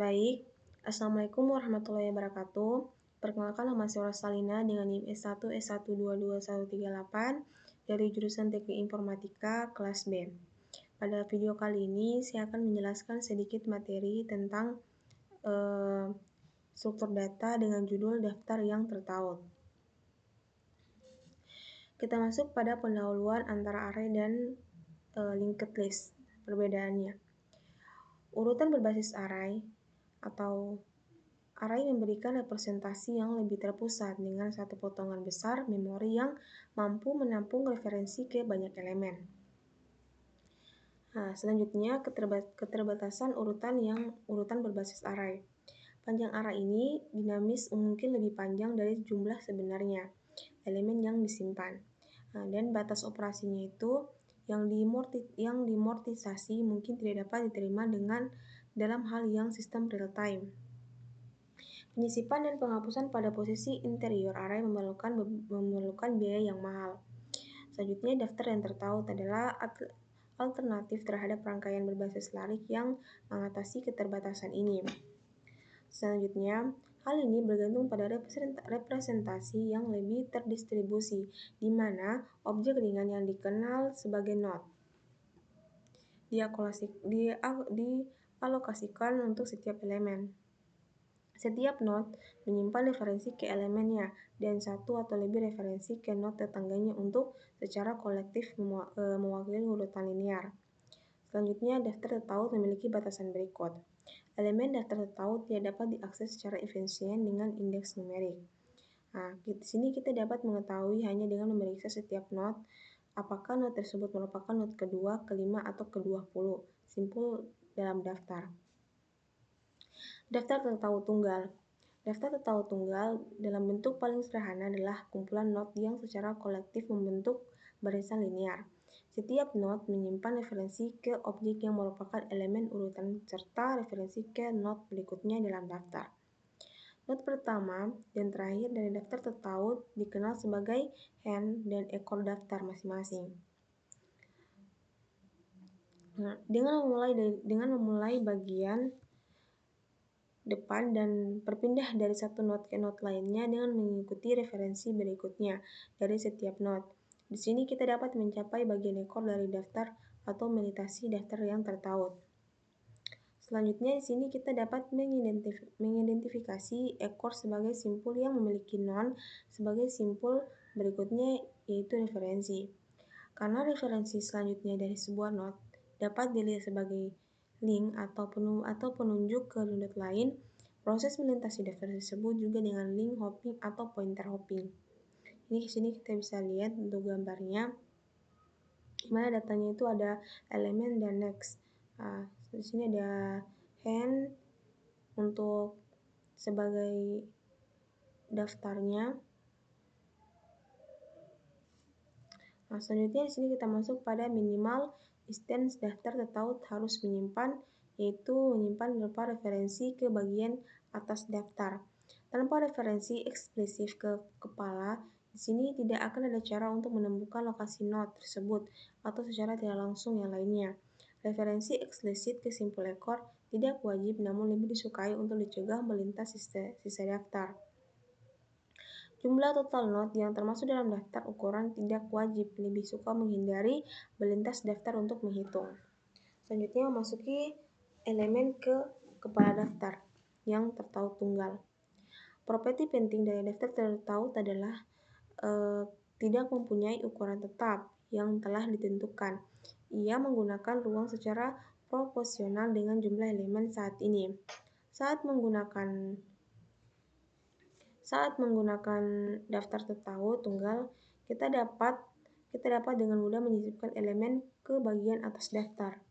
Baik, Assalamualaikum warahmatullahi wabarakatuh. Perkenalkan nama saya Rosalina dengan NIM S1S122138 dari jurusan Teknik Informatika kelas B. Pada video kali ini saya akan menjelaskan sedikit materi tentang struktur data dengan judul daftar yang tertaut. Kita masuk pada pendahuluan antara array dan linked list. Perbedaannya, urutan berbasis array atau array memberikan representasi yang lebih terpusat dengan satu potongan besar memori yang mampu menampung referensi ke banyak elemen. Nah, selanjutnya keterbatasan urutan berbasis array. Panjang array ini dinamis mungkin lebih panjang dari jumlah sebenarnya elemen yang disimpan. Nah, dan batas operasinya itu yang dimortisasi mungkin tidak dapat diterima dalam hal yang sistem real time. Penyisipan dan penghapusan pada posisi interior array memerlukan biaya yang mahal. Selanjutnya, daftar yang tertaut adalah alternatif terhadap rangkaian berbasis larik yang mengatasi keterbatasan ini. Selanjutnya, hal ini bergantung pada representasi yang lebih terdistribusi, di mana objek ringan yang dikenal sebagai node dialokasikan untuk setiap elemen. Setiap node menyimpan referensi ke elemennya dan satu atau lebih referensi ke node tetangganya untuk secara kolektif mewakili urutan linear. Selanjutnya, daftar tertaut memiliki batasan berikut. Elemen daftar tertaut tidak dapat diakses secara efisien dengan indeks numerik. Nah, di sini kita dapat mengetahui hanya dengan memeriksa setiap node apakah node tersebut merupakan node kedua, kelima, atau ke-20, simpul dalam daftar. Daftar tertaut tunggal. Daftar tertaut tunggal dalam bentuk paling sederhana adalah kumpulan node yang secara kolektif membentuk barisan linear. Setiap node menyimpan referensi ke objek yang merupakan elemen urutan serta referensi ke node berikutnya dalam daftar. Node pertama dan terakhir dari daftar tertaut dikenal sebagai hand dan ekor daftar masing-masing. Nah, dengan memulai bagian depan dan berpindah dari satu node ke node lainnya dengan mengikuti referensi berikutnya dari setiap node. Di sini kita dapat mencapai bagian ekor dari daftar atau melintasi daftar yang tertaut. Selanjutnya di sini kita dapat mengidentifikasi ekor sebagai simpul yang memiliki non sebagai simpul berikutnya yaitu referensi. Karena referensi selanjutnya dari sebuah node dapat dilihat sebagai link atau penunjuk ke node lain, proses melintasi daftar tersebut juga dengan link hopping atau pointer hopping. Ini di sini kita bisa lihat untuk gambarnya, di mana datanya itu ada elemen dan next. Nah, di sini ada hand untuk sebagai daftarnya. Nah, selanjutnya di sini kita masuk pada minimal instance daftar tertaut harus menyimpan, yaitu menyimpan berupa referensi ke bagian atas daftar. Tanpa referensi eksplisit ke kepala, di sini tidak akan ada cara untuk menemukan lokasi node tersebut atau secara tidak langsung yang lainnya. Referensi eksplisit ke simpul ekor tidak wajib namun lebih disukai untuk dicegah melintas sisa daftar. Jumlah total node yang termasuk dalam daftar ukuran tidak wajib, lebih suka menghindari melintas daftar untuk menghitung. Selanjutnya memasuki elemen ke kepala daftar yang tertaut tunggal. Properti penting dari daftar tertaut adalah tidak mempunyai ukuran tetap yang telah ditentukan. Ia menggunakan ruang secara proporsional dengan jumlah elemen saat ini. Saat menggunakan daftar tertaut tunggal, kita dapat dengan mudah menyisipkan elemen ke bagian atas daftar.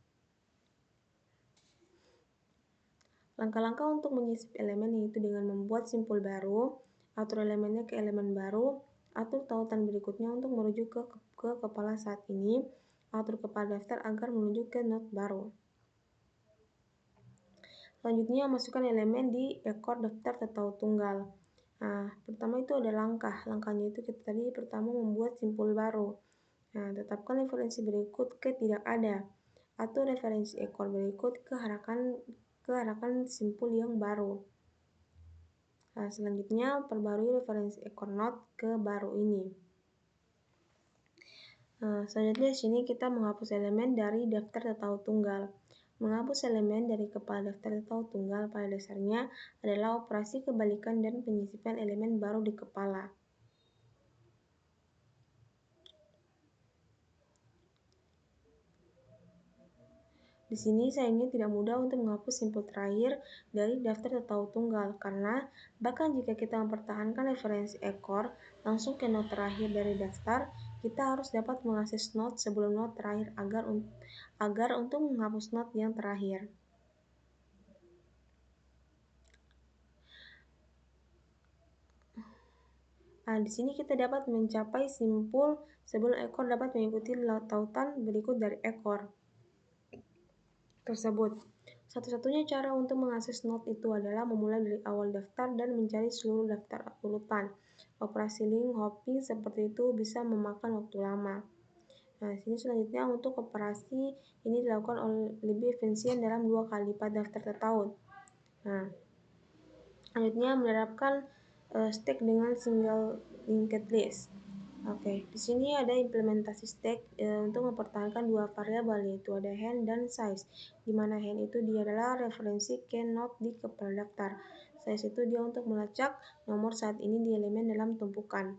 Langkah-langkah untuk menyisip elemen yaitu dengan membuat simpul baru, atur elemennya ke elemen baru, atur tautan berikutnya untuk merujuk ke kepala saat ini, atur kepala daftar agar menuju ke node baru. Selanjutnya, masukkan elemen di ekor daftar tertaut tunggal. Nah, pertama itu ada langkahnya itu kita tadi pertama membuat simpul baru. Nah, tetapkan referensi berikut ke tidak ada, atau referensi ekor berikut ke ke arahkan simpul yang baru. Nah, selanjutnya perbarui referensi ekor not ke baru ini. Nah, selanjutnya di sini kita menghapus elemen dari daftar tertahu tunggal. Menghapus elemen dari kepala daftar tertahu tunggal pada dasarnya adalah operasi kebalikan dan penyisipan elemen baru di kepala. Di sini sayangnya tidak mudah untuk menghapus simpul terakhir dari daftar tertahu tunggal karena bahkan jika kita mempertahankan referensi ekor langsung ke not terakhir dari daftar, kita harus dapat mengakses not sebelum not terakhir agar untuk menghapus not yang terakhir. Nah, di sini kita dapat mencapai simpul sebelum ekor dapat mengikuti tautan berikut dari ekor tersebut. Satu-satunya cara untuk mengakses not itu adalah memulai dari awal daftar dan mencari seluruh daftar urutan. Operasi link hopping seperti itu bisa memakan waktu lama. Nah, sini selanjutnya untuk operasi ini dilakukan lebih efisien dalam 2 kali lipat daftar tertaut. Nah, selanjutnya menerapkan stack dengan single linked list. Oke, di sini ada implementasi stack untuk mempertahankan 2 variabel yaitu ada hand dan size. Di mana hand itu dia adalah referensi ke not di kepala daftar. Size itu dia untuk melacak nomor saat ini di elemen dalam tumpukan.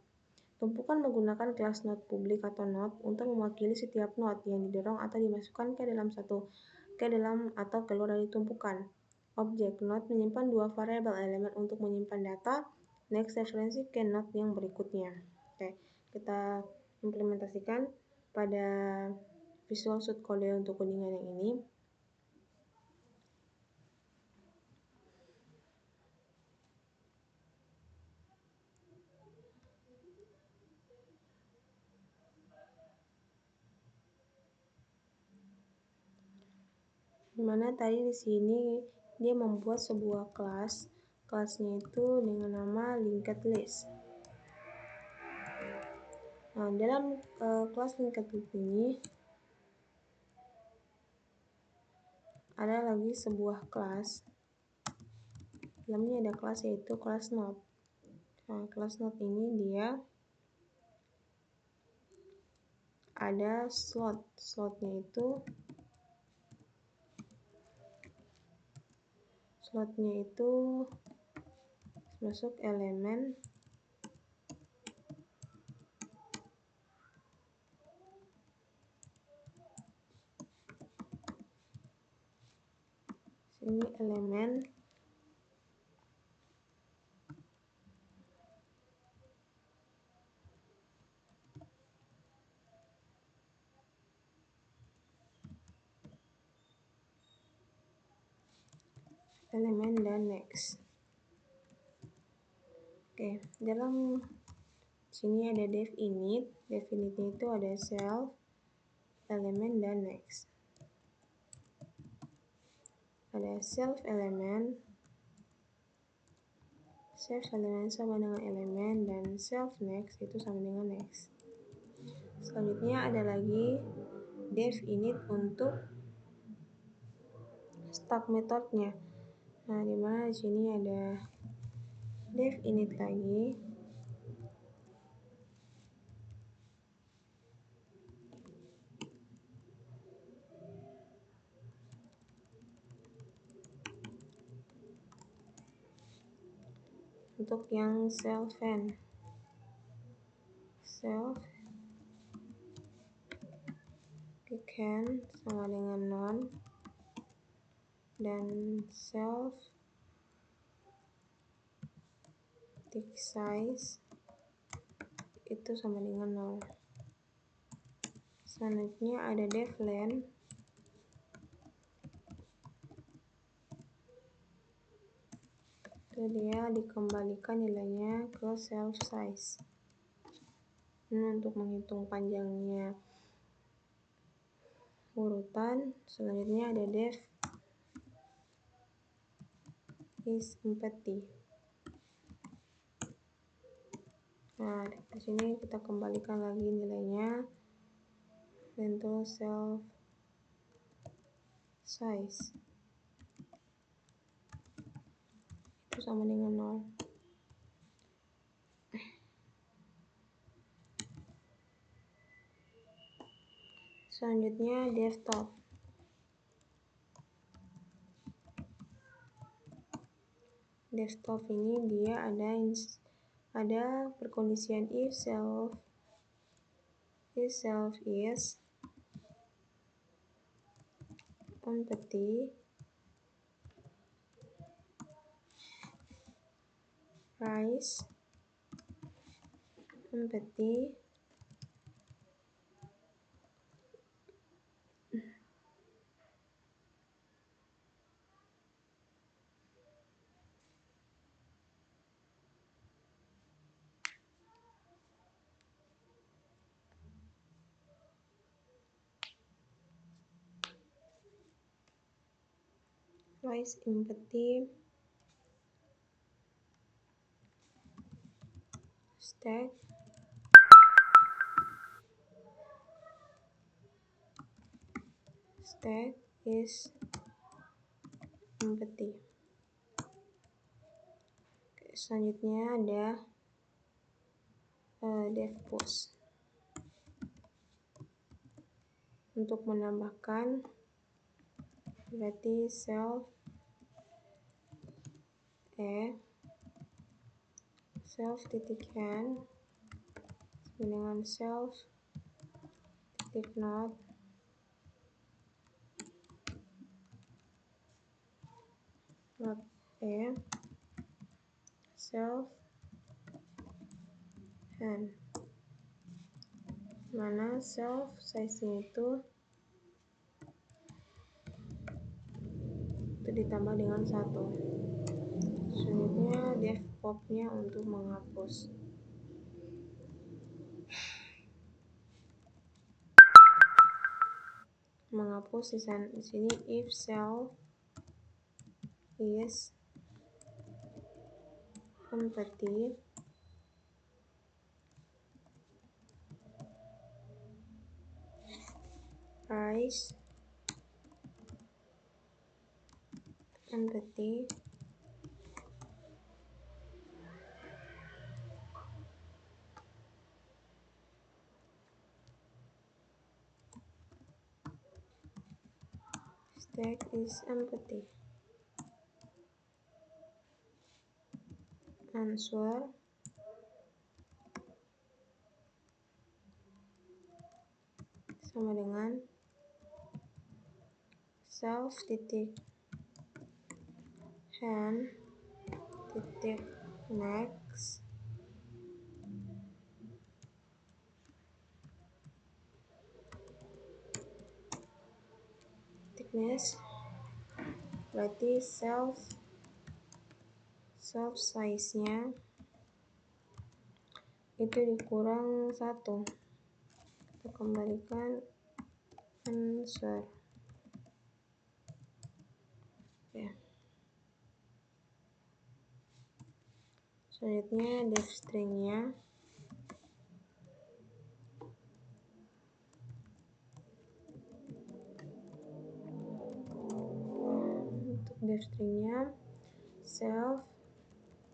Tumpukan menggunakan kelas not publik atau not untuk mewakili setiap not yang didorong atau dimasukkan ke dalam atau keluar dari tumpukan. Objek not menyimpan 2 variabel elemen untuk menyimpan data. Next referensi ke not yang berikutnya. Oke, kita implementasikan pada Visual Studio Code untuk codingan yang ini. Dimana tadi di sini dia membuat sebuah kelasnya itu dengan nama linked list. Nah, dalam kelas linked list ini ada lagi sebuah kelas. Dalamnya ada kelas yaitu kelas not. Nah, kelas not ini dia ada slotnya itu masuk elemen sini elemen dan next. Oke, dalam sini ada dev init itu ada self, elemen dan next. Ada self elemen sama dengan elemen dan self next itu sama dengan next. Selanjutnya ada lagi dev init untuk stack metodenya. Nah, dimana di sini ada dev init lagi untuk yang self can sama dengan non dan self tick size itu sama dengan 0. Selanjutnya ada dev len itu dia dikembalikan nilainya ke self size. Ini untuk menghitung panjangnya urutan. Selanjutnya ada dev is empty. Nah, di sini kita kembalikan lagi nilainya untuk self size. itu sama dengan 0. Selanjutnya desktop. Desktop ini dia ada perkondisian if self is empty, rise empty, rise empty, stack is empty. Oke, selanjutnya ada dev push. Untuk menambahkan berarti self titik n dengan self titik node self n, mana self size itu ditambah dengan 1. Selanjutnya dev pop-nya untuk menghapus. Menghapus di sini if self is empty, rise empty, stack is empty. Answer sama dengan self titik n titik next thickness, berarti self size nya itu dikurang 1. Kita kembalikan answer. Oke. Selanjutnya def string-nya. Untuk def string-nya self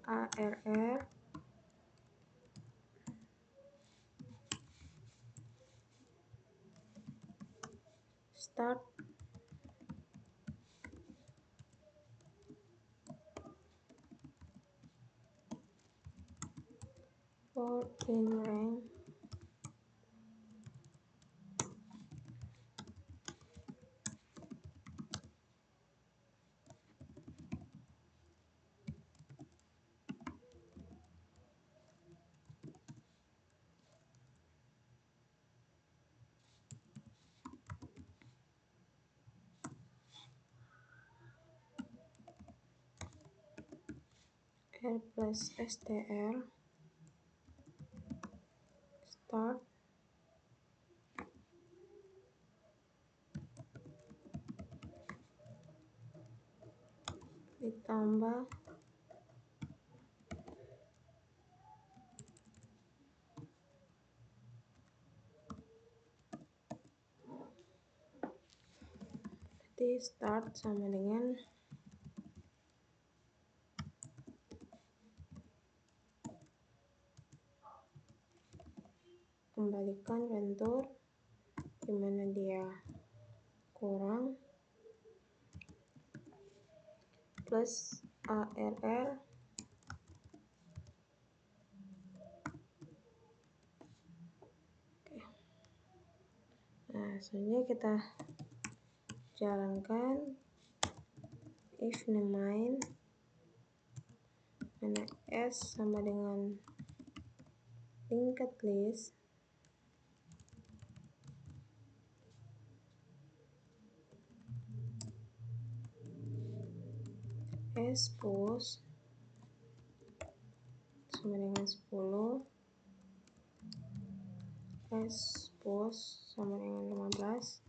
arr start for in range r plus str start ditambah start sama dengan kembalikan ventur dimana dia kurang plus ARR Nah, selanjutnya kita jalankan if main mana s sama dengan linked list s push sama dengan 10 s push sama dengan 15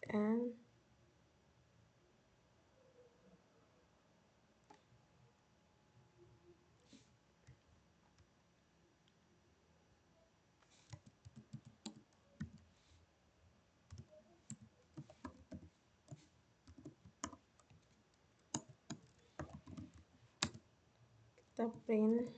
dan kita print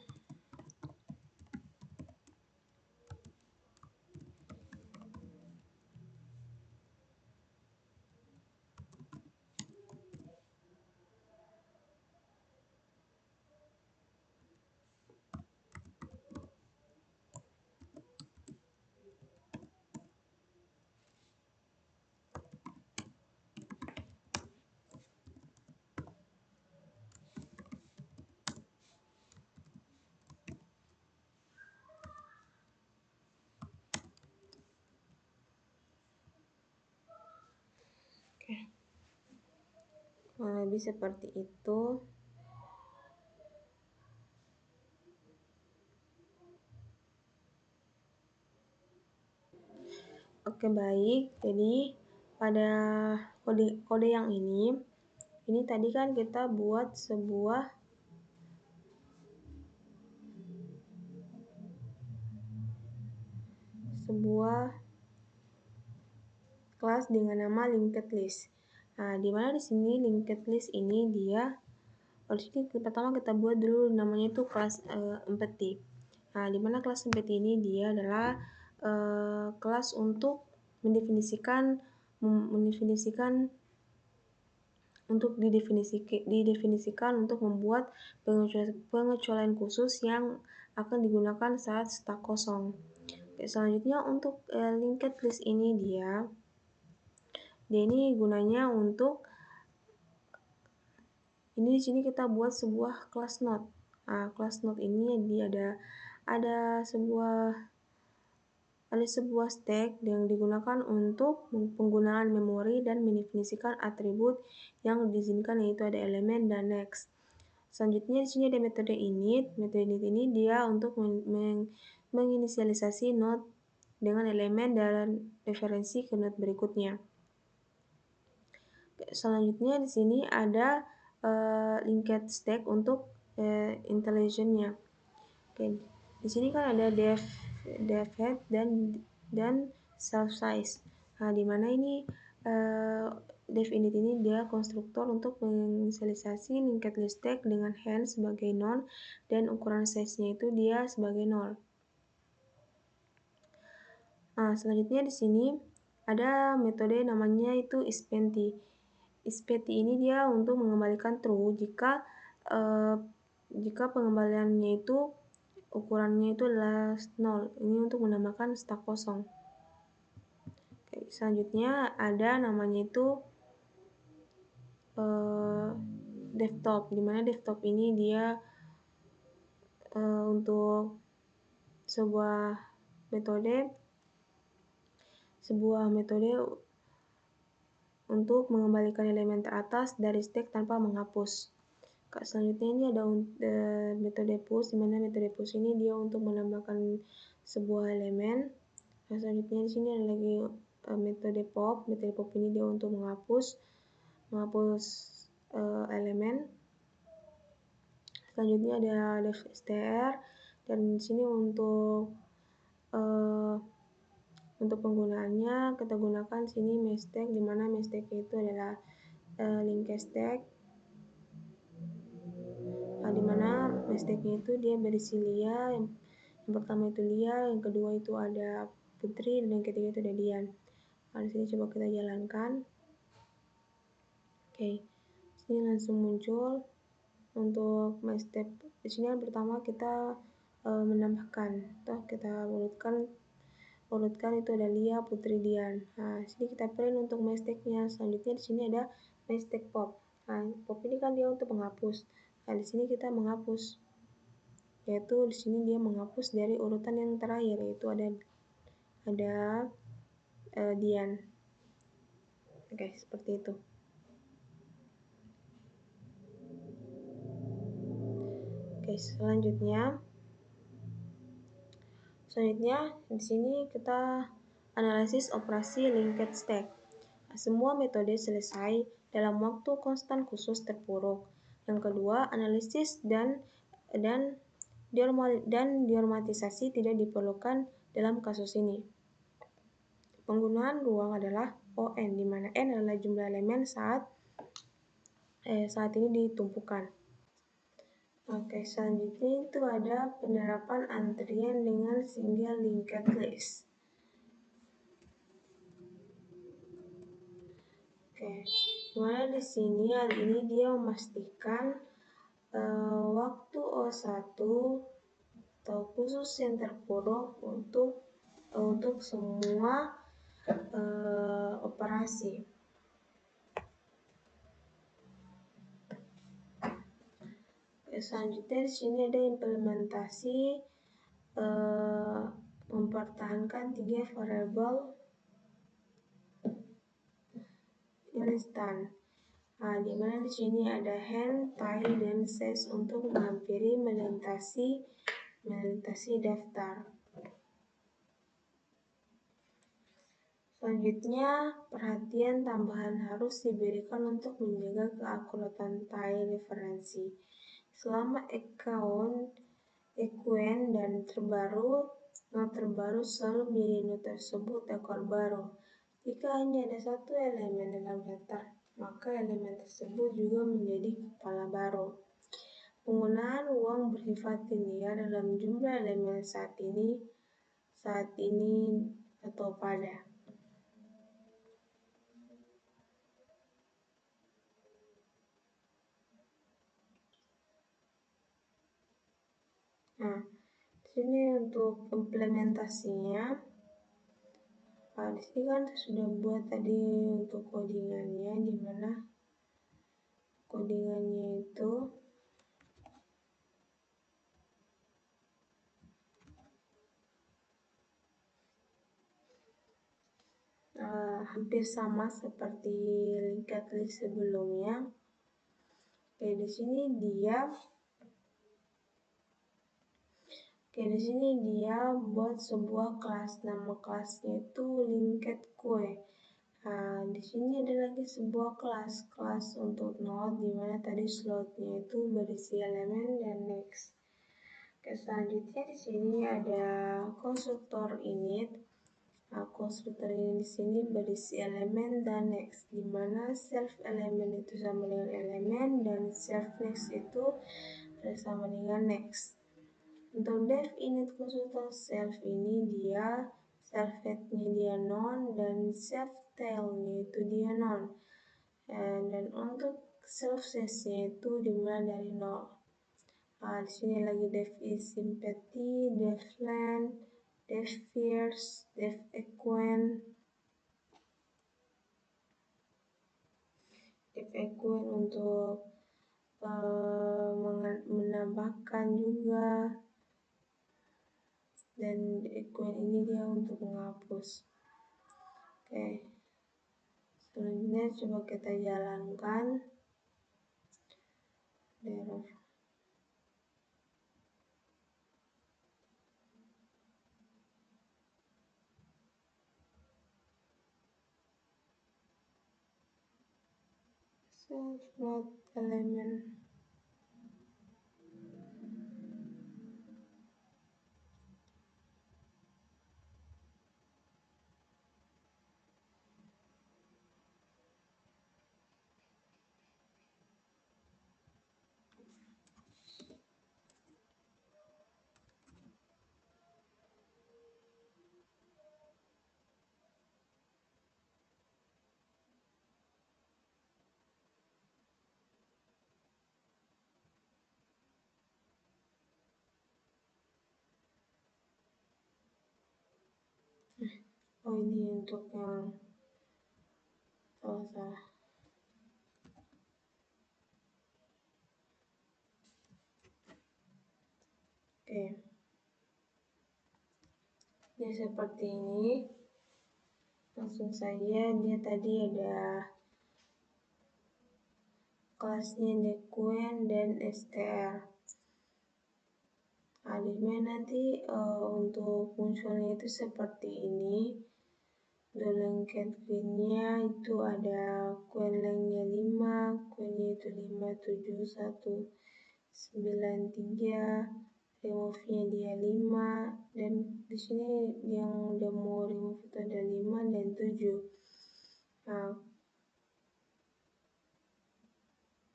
kurang lebih seperti itu. Oke, baik. Jadi pada kode yang ini tadi kan kita buat sebuah kelas dengan nama linked list. Nah, di mana di sini linked list ini dia pertama kita buat dulu namanya itu kelas empathy. Nah, di mana kelas empathy ini dia adalah kelas untuk didefinisikan untuk membuat pengecualian khusus yang akan digunakan saat stak kosong. Oke, selanjutnya untuk linked list ini dia ini gunanya untuk ini di sini kita buat sebuah class node. Nah, class node ini dia ada sebuah stack yang digunakan untuk penggunaan memori dan mendefinisikan atribut yang diizinkan, yaitu ada elemen dan next. Selanjutnya di sini ada metode init. Metode init ini dia untuk menginisialisasi node dengan elemen dan referensi ke node berikutnya. Selanjutnya di sini ada linked stack untuk intelligence-nya. Oke, di sini kan ada dev head dan self size. Nah, di mana ini dev init ini dia konstruktor untuk menginisialisasi linked list stack dengan hand sebagai none dan ukuran size-nya itu dia sebagai 0. Nah, selanjutnya di sini ada metode namanya itu isPenty. isPenty ini dia untuk mengembalikan true jika pengembaliannya itu ukurannya itu adalah 0. Ini untuk menambahkan stak kosong. Oke, selanjutnya ada namanya itu desktop, dimana desktop ini dia untuk sebuah metode untuk mengembalikan elemen teratas dari stack tanpa menghapus. Selanjutnya ini ada metode push, dimana metode push ini dia untuk menambahkan sebuah elemen. Selanjutnya di sini ada lagi metode pop. Metode pop ini dia untuk menghapus elemen. Selanjutnya ada str, dan di sini untuk penggunaannya kita gunakan sini mestack, di mana mestack itu adalah linked stack. dimana mistake-nya itu dia berisi Lia, yang pertama itu Lia, yang kedua itu ada Putri, dan yang ketiga itu ada Dian. Di sini coba kita jalankan. Oke, sini langsung muncul untuk my step. Di sini yang pertama kita menambahkan, kita urutkan itu ada Lia, Putri, Dian. Nah, sini kita print untuk my step-nya. Selanjutnya di sini ada my step pop. Nah, pop ini kan dia untuk menghapus. Nah, di sini kita menghapus. Yaitu di sini dia menghapus dari urutan yang terakhir, yaitu ada Dian. Oke, seperti itu. Oke, selanjutnya di sini kita analisis operasi linked stack. Semua metode selesai dalam waktu konstan khusus terpuruk. Yang kedua, analisis dan denormatisasi tidak diperlukan dalam kasus ini. Penggunaan ruang adalah ON, di mana N adalah jumlah elemen saat ini ditumpukan. Oke, selanjutnya itu ada penerapan antrian dengan single linked list. Oke, dimana di sini hal ini dia memastikan waktu O1 atau khusus yang terpuruk untuk semua operasi. Selanjutnya di sini ada implementasi mempertahankan 3 variabel instan. Nah, di mana di sini ada hand, tie, dan size untuk menghampiri melintasi daftar. Selanjutnya, perhatian tambahan harus diberikan untuk menjaga keakuratan tie referensi. Selama equen dan not terbaru selalu menjadi not tersebut ekor baru. Jika hanya ada satu elemen dalam daftar, maka elemen tersebut juga menjadi kepala baru. Penggunaan uang bersifat linear dalam jumlah elemen saat ini atau pada. Nah, di sini untuk implementasinya, di sini kan sudah buat tadi untuk codingannya, di mana codingannya itu hampir sama seperti linked list sebelumnya. Oke, di sini dia buat sebuah kelas, nama kelasnya itu linked queue. Nah, di sini ada lagi sebuah kelas untuk node, di mana tadi slotnya itu berisi elemen dan next. Oke, selanjutnya di sini ada konstruktor init. Nah, konstruktor ini di sini berisi elemen dan next, di mana self elemen itu sama dengan elemen dan self next itu sama dengan next. Untuk def init konstruktor self ini dia self head-nya dia non dan self tail-nya itu dia non. Dan untuk self size-nya itu dimulai dari 0. Nah, di sini lagi def is sympathy, def len, def fierce, def equen, untuk menambahkan juga, dan equen ini dia untuk menghapus. Oke, selanjutnya coba kita jalankan. Self node element. Oh, ini untuk yang salah. Oke. Jadi seperti ini. Langsung saja, dia tadi ada kelasnya Dequan dan STR. Adanya nanti untuk munculnya itu seperti ini. Lengket queen-nya itu ada queen length-nya 5, queen-nya itu 57193, remove-nya dia 5, dan di sini yang udah mau remove itu ada 5 dan 7. Nah,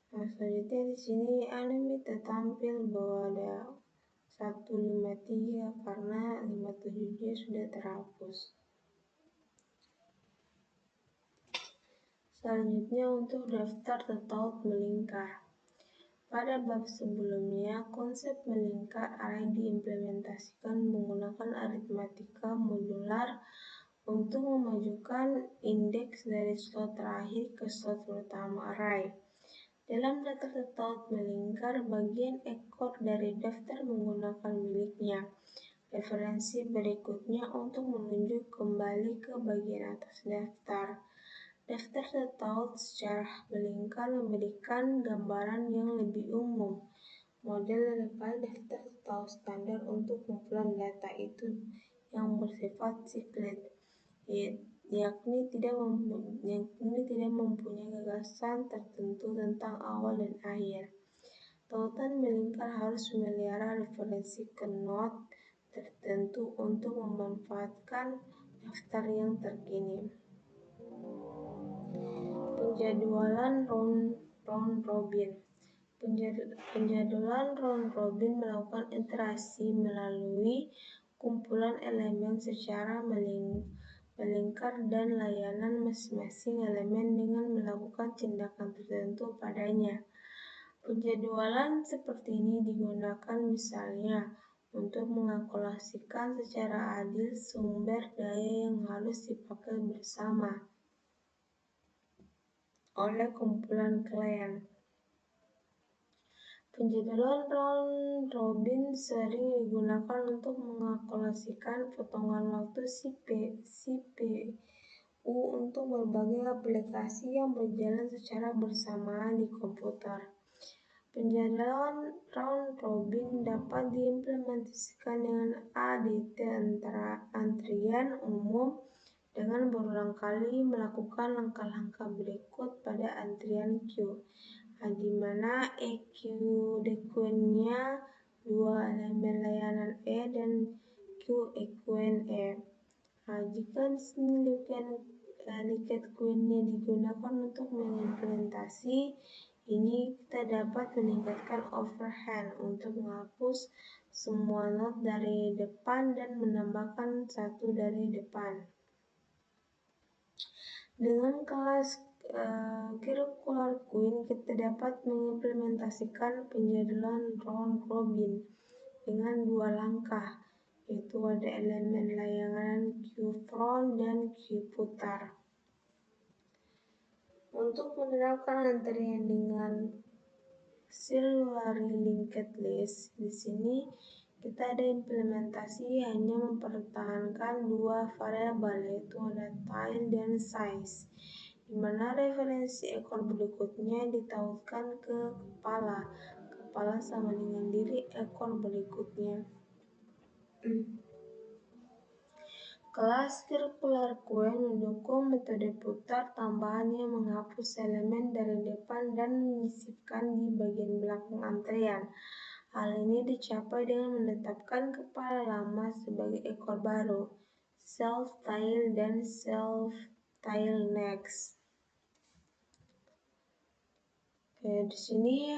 selanjutnya di sini minta tampil bahwa ada 153 karena 57-nya sudah terhapus. Selanjutnya untuk daftar tertaut melingkar. Pada bab sebelumnya, konsep melingkar array diimplementasikan menggunakan aritmatika modular untuk memajukan indeks dari slot terakhir ke slot pertama array. Dalam daftar tertaut melingkar, bagian ekor dari daftar menggunakan miliknya. Referensi berikutnya untuk menunjuk kembali ke bagian atas daftar. Daftar tertaut secara melingkar memberikan gambaran yang lebih umum. Model file daftar tertaut standar untuk kumpulan data itu yang bersifat cyclic, yakni tidak mempunyai gagasan tertentu tentang awal dan akhir. Tautan melingkar harus memelihara referensi ke node tertentu untuk memanfaatkan daftar yang terkini. Penjadwalan round robin. Penjadwalan round robin melakukan iterasi melalui kumpulan elemen secara melingkar dan layanan masing-masing elemen dengan melakukan tindakan tertentu padanya. Penjadwalan seperti ini digunakan misalnya untuk mengalokasikan secara adil sumber daya yang harus dipakai bersama oleh kumpulan klien. Penjadwalan round robin sering digunakan untuk mengalokasikan potongan waktu CPU untuk berbagai aplikasi yang berjalan secara bersamaan di komputer. Penjadwalan round robin dapat diimplementasikan dengan ADT antrian umum dengan berulang kali melakukan langkah-langkah berikut pada antrian Q, di mana EQ Dequan-nya 2 elemen layanan E dan Q equal E. Jika di sini liket queen-nya digunakan untuk mengimplementasi ini, kita dapat meningkatkan overhead untuk menghapus semua node dari depan dan menambahkan satu dari depan. Dengan kelas circular queen, kita dapat mengimplementasikan penjadwalan round robin dengan 2 langkah, yaitu ada elemen layanan Q front dan Q putar. Untuk menerapkan antrian dengan serially linked list, di sini kita ada implementasi hanya mempertahankan 2 variabel, yaitu ada tile dan size, di mana referensi ekor berikutnya ditautkan ke kepala sama dengan diri ekor berikutnya. Kelas circular queen mendukung metode putar tambahan yang menghapus elemen dari depan dan menyisipkan di bagian belakang antrian. Hal ini dicapai dengan menetapkan kepala lama sebagai ekor baru, self tile dan self tile next. Oke, di sini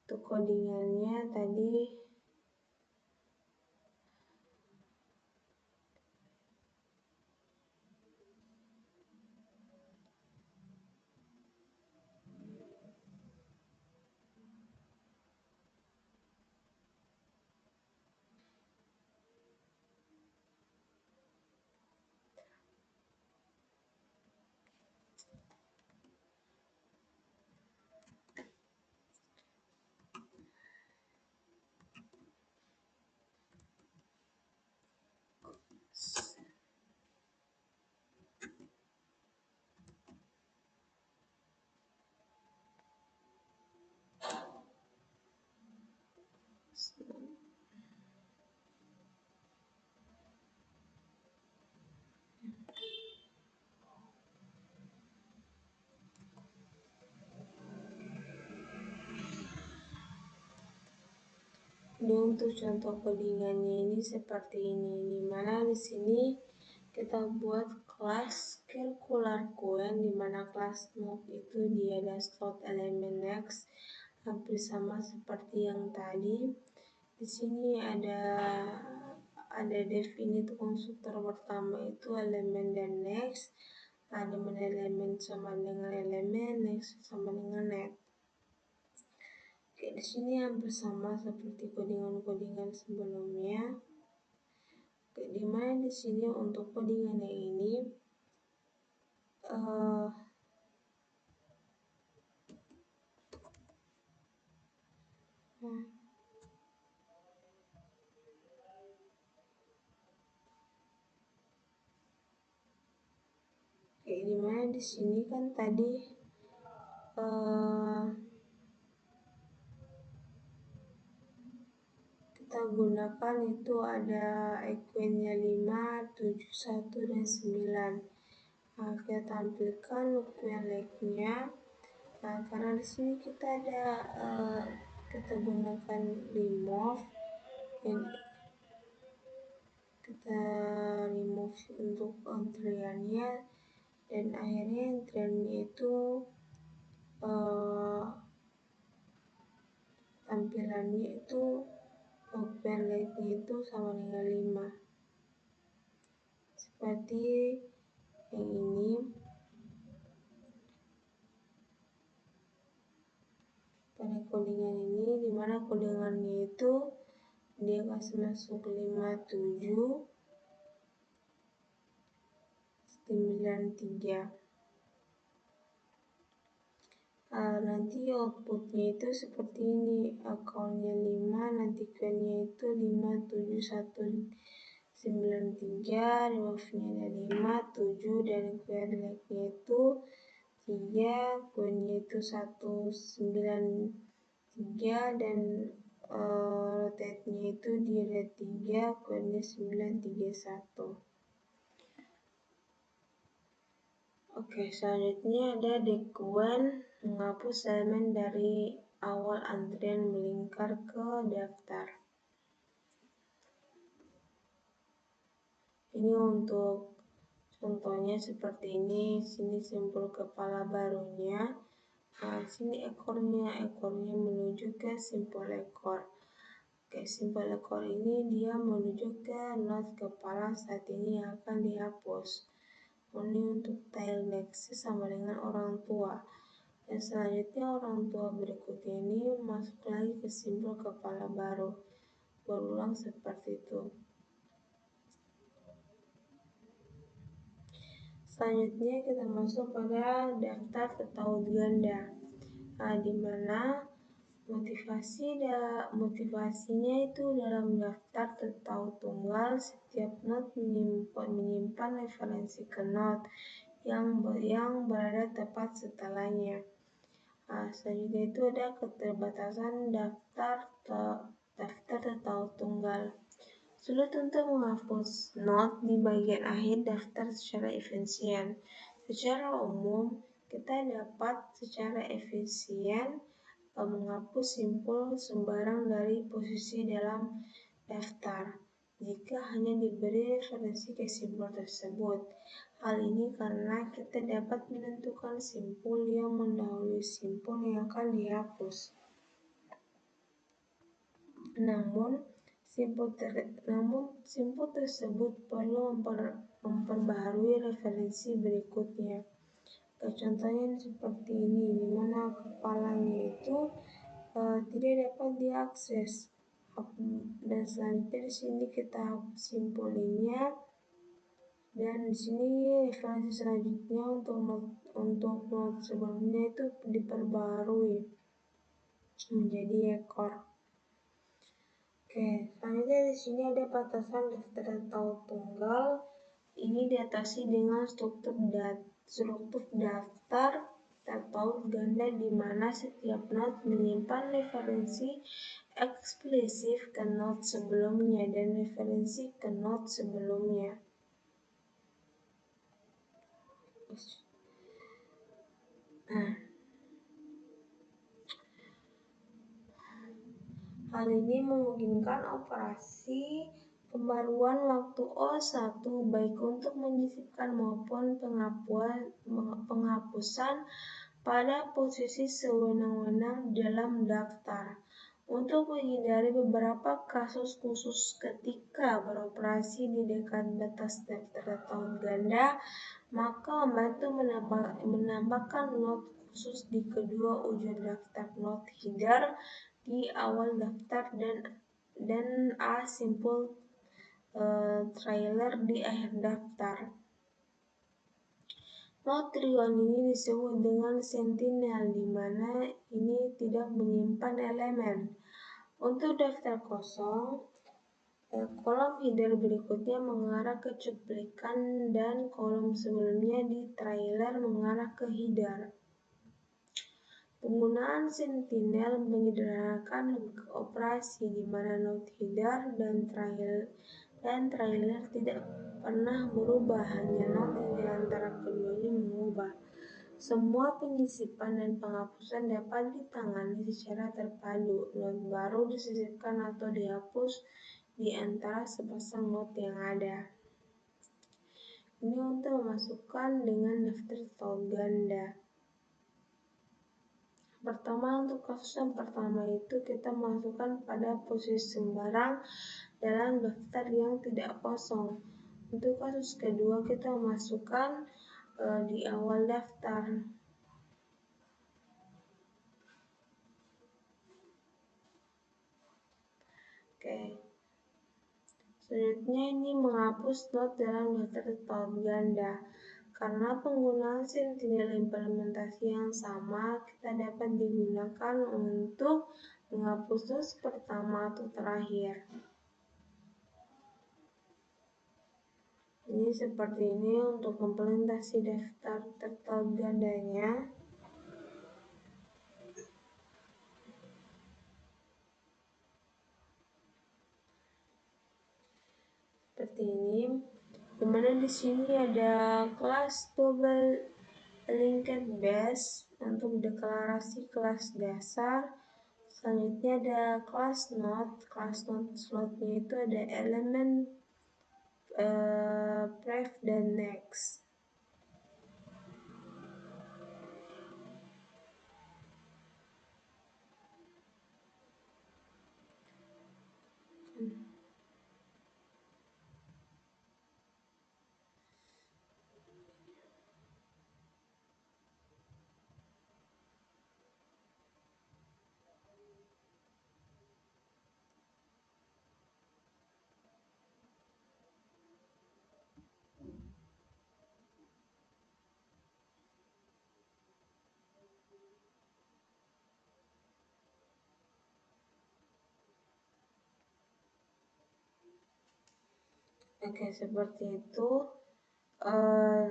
untuk codingannya tadi Untuk contoh codingannya ini seperti ini, dimana di sini kita buat kelas circular queen, dimana kelas node itu dia ada slot elemen next, hampir sama seperti yang tadi. Di sini ada definite konstruktor pertama itu elemen dan next, ada elemen sama dengan elemen, next sama dengan net. Oke, di sini hampir sama seperti codingan-codingan sebelumnya. Oke, dimana di sini untuk codingannya ini dimana di sini kan tadi kita gunakan itu ada equennya 5, 7, 1, dan 9. Nah, kita tampilkan equen like-nya. Nah, karena di sini kita ada kita gunakan remove, kita remove untuk antriannya, dan akhirnya antriannya itu tampilannya itu open like-nya itu sama dengan 5 seperti yang ini. Pada codingan ini dimana codingannya itu dia kasih masuk 5, 7, 9, 3. Nanti outputnya itu seperti ini, akunnya 5, nanti quennya itu 5, 7, 1, 9, 3, remove-nya ada 5, 7, dan quen like-nya itu 3, quennya itu 1, 9, 3, dan rotate-nya itu dia ada 3, quennya 9, 3, 1. Oke, selanjutnya ada dequen, menghapus elemen dari awal antrian melingkar ke daftar. Ini untuk contohnya seperti ini. Sini simbol kepala barunya. Nah, sini ekornya menuju ke simbol ekor. Oke, simbol ekor ini dia menuju ke node kepala saat ini yang akan dihapus. Ini untuk tail next sama dengan orang tua. Dan selanjutnya orang tua berikutnya ini masuk lagi ke simbol kepala baru. Berulang seperti itu. Selanjutnya kita masuk pada daftar tertaut ganda. Nah, dimana motivasinya itu dalam daftar tertaut tunggal, setiap node menyimpan referensi ke node yang berada tepat setelahnya. Nah, selanjutnya itu ada keterbatasan daftar tertaut tunggal. Sulit untuk menghapus node di bagian akhir daftar secara efisien. Secara umum, kita dapat secara efisien menghapus simpul sembarang dari posisi dalam daftar jika hanya diberi referensi ke simpul tersebut. Hal ini karena kita dapat menentukan simpul yang mendahului simpul yang akan dihapus. Namun simpul tersebut perlu memperbaharui referensi berikutnya. Contohnya seperti ini, dimana kepalanya itu tidak dapat diakses. Dan selanjutnya di sini kita hapus simpulinya, dan di sini referensi selanjutnya untuk node sebelumnya itu diperbarui menjadi ekor. Oke, selanjutnya di sini ada batasan daftar tertaut tunggal. Ini diatasi dengan struktur daftar tertaut ganda di mana setiap node menyimpan referensi eksplisif ke node sebelumnya dan referensi ke node sebelumnya. Hal ini memungkinkan operasi pembaruan waktu O1 baik untuk menyisipkan maupun penghapusan pada posisi sewenang-wenang dalam daftar. Untuk menghindari beberapa kasus khusus ketika beroperasi di dekat batas daftar tahun ganda, maka membantu menambahkan not khusus di kedua ujung daftar not header di awal daftar dan a simple trailer di akhir daftar. Not trion ini disebut dengan sentinel, di mana ini tidak menyimpan elemen. Untuk daftar kosong, kolom header berikutnya mengarah ke cuplikan dan kolom sebelumnya di trailer mengarah ke header. Penggunaan sentinel menyederhanakan operasi di mana not header dan trailer tidak pernah berubah, hanya not di antara keduanya mengubah. Semua penyisipan dan penghapusan dapat ditangani secara terpadu. Not baru disisipkan atau dihapus di antara sepasang not yang ada. Ini untuk memasukkan dengan daftar tahun ganda. Pertama, untuk kasus yang pertama itu kita masukkan pada posisi sembarang dalam daftar yang tidak kosong. Untuk kasus kedua kita masukkan di awal daftar. Oke. Selanjutnya ini menghapus not dalam daftar tahun ganda. Karena penggunaan sentinel implementasi yang sama, kita dapat digunakan untuk menghapus not pertama atau terakhir. Ini seperti ini untuk implementasi daftar tahun gandanya. Seperti ini, dimana di sini ada kelas double linked base untuk deklarasi kelas dasar. Selanjutnya ada kelas node slotnya itu ada elemen pref dan next. Oke, seperti itu.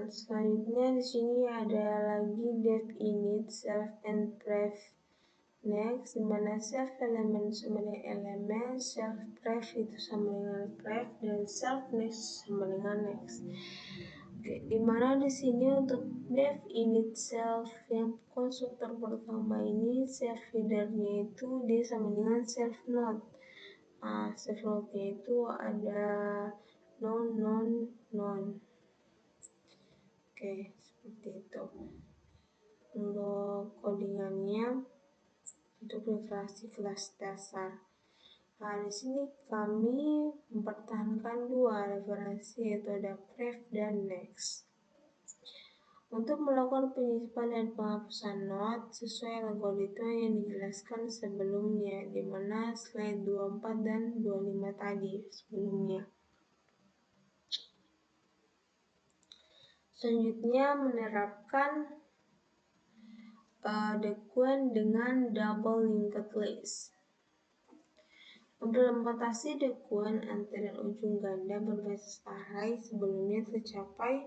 Selanjutnya di sini ada lagi def init, self and pref next, dimana self elemen sama dengan elemen, self pref itu sama dengan pref, dan self next sama dengan next. Oke, dimana di sini untuk def init self yang konstruktor pertama ini self headernya itu dia sama dengan self node. Self node-nya itu ada non. Oke, seperti itu. Untuk codingannya untuk deklarasi kelas dasar. Di sini kami mempertahankan dua referensi, yaitu ada pref dan next. Untuk melakukan penyisipan dan penghapusan not sesuai algoritma yang dijelaskan sebelumnya, di mana slide 24 dan 25 tadi sebelumnya. Selanjutnya menerapkan dequent dengan double linked list. Implementasi dequent antara ujung ganda berbasis array sebelumnya tercapai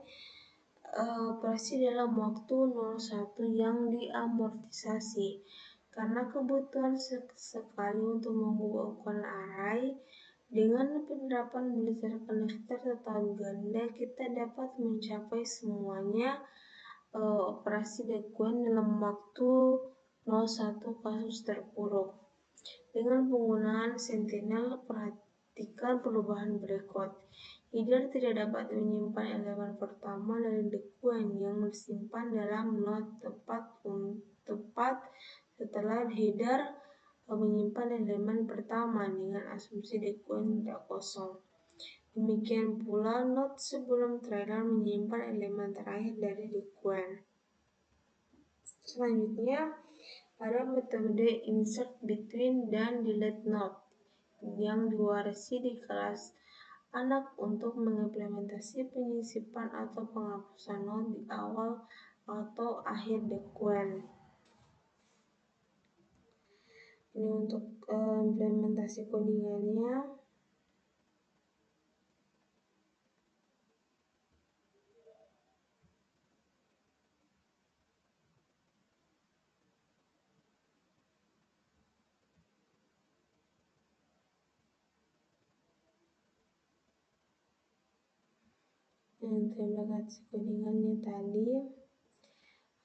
operasi dalam waktu 01 yang diamortisasi. Karena kebutuhan sekali untuk mengubah ukuran array, dengan penerapan berdasarkan daftar tahun ganda, kita dapat mencapai semuanya operasi dequent dalam waktu 01 kasus terpuruk. Dengan penggunaan Sentinel, perhatikan perubahan berikut. Header tidak dapat menyimpan elemen pertama dari the queen yang disimpan dalam node tepat setelah header menyimpan elemen pertama dengan asumsi the queen tidak kosong. Demikian pula node sebelum trailer menyimpan elemen terakhir dari the queen. Selanjutnya, ada metode insert between dan delete node yang diwarisi di kelas anak untuk mengimplementasi penyisipan atau penghapusan node di awal atau akhir the queen. Ini untuk implementasi codingannya. Implementasi codingannya tadi.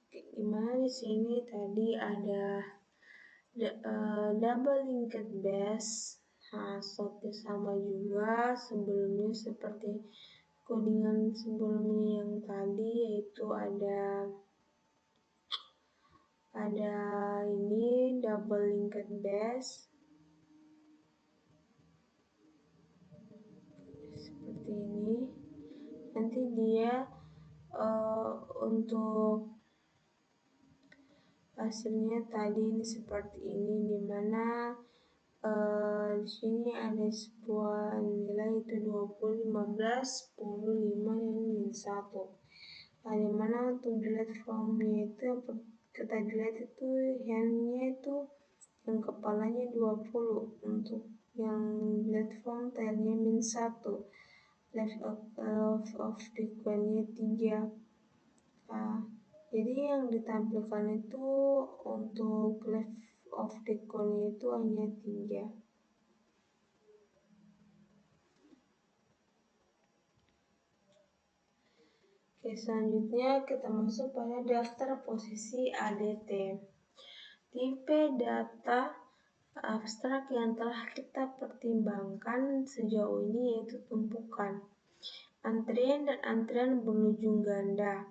Oke, gimana di sini tadi ada double linked base. Shotnya sama juga sebelumnya seperti codingan sebelumnya yang tadi, yaitu ada ini double linked base seperti ini. Nanti dia untuk hasilnya tadi ini seperti ini, dimana di sini ada sebuah nilai itu 20, 15, 10, 5, dan 1. Nah, dimana untuk delete from-nya itu yang kita delete itu handnya itu yang kepalanya 20, untuk yang delete from tailnya -1, left of the queen-nya 3. Nah, jadi yang ditampilkan itu untuk left of the queen itu hanya 3. Oke, selanjutnya kita masuk pada daftar posisi ADT. Tipe data abstrak yang telah kita pertimbangkan sejauh ini yaitu tumpukan, antrian dan antrian berujung ganda.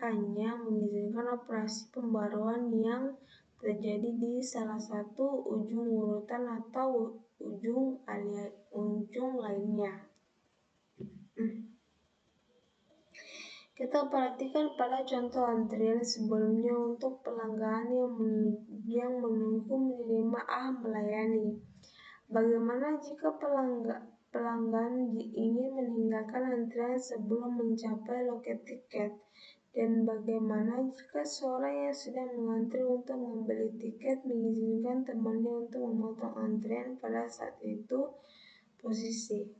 Hanya mengizinkan operasi pembaruan yang terjadi di salah satu ujung urutan atau ujung lainnya. Kita perhatikan pada contoh antrian sebelumnya untuk pelanggan yang menunggu menerima melayani. Bagaimana jika pelanggan ingin meninggalkan antrian sebelum mencapai loket tiket? Dan bagaimana jika seorang yang sedang mengantri untuk membeli tiket mengizinkan temannya untuk memotong antrian pada saat itu posisi?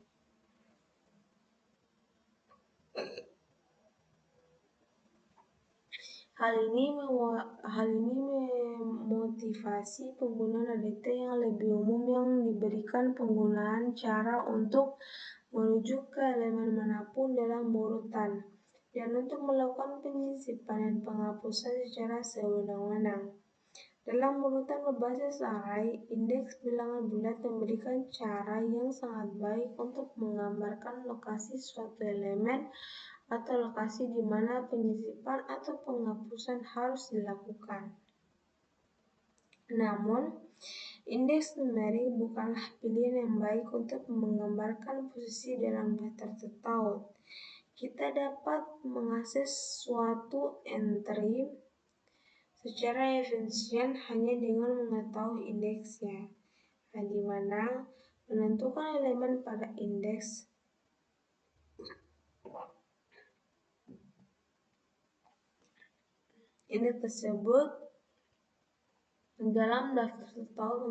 Hal ini memotivasi penggunaan ADT yang lebih umum yang diberikan penggunaan cara untuk menuju ke elemen manapun dalam urutan, dan untuk melakukan penyisipan dan penghapusan secara sewenang-wenang. Dalam urutan berbasis array, indeks bilangan bulat memberikan cara yang sangat baik untuk menggambarkan lokasi suatu elemen atau lokasi di mana penyisipan atau penghapusan harus dilakukan. Namun, indeks numerik bukanlah pilihan yang baik untuk menggambarkan posisi dalam daftar tertaut. Kita dapat mengakses suatu entry secara efisien hanya dengan mengetahui indeksnya, di mana menentukan elemen pada indeks ini tersebut dalam daftar tertaut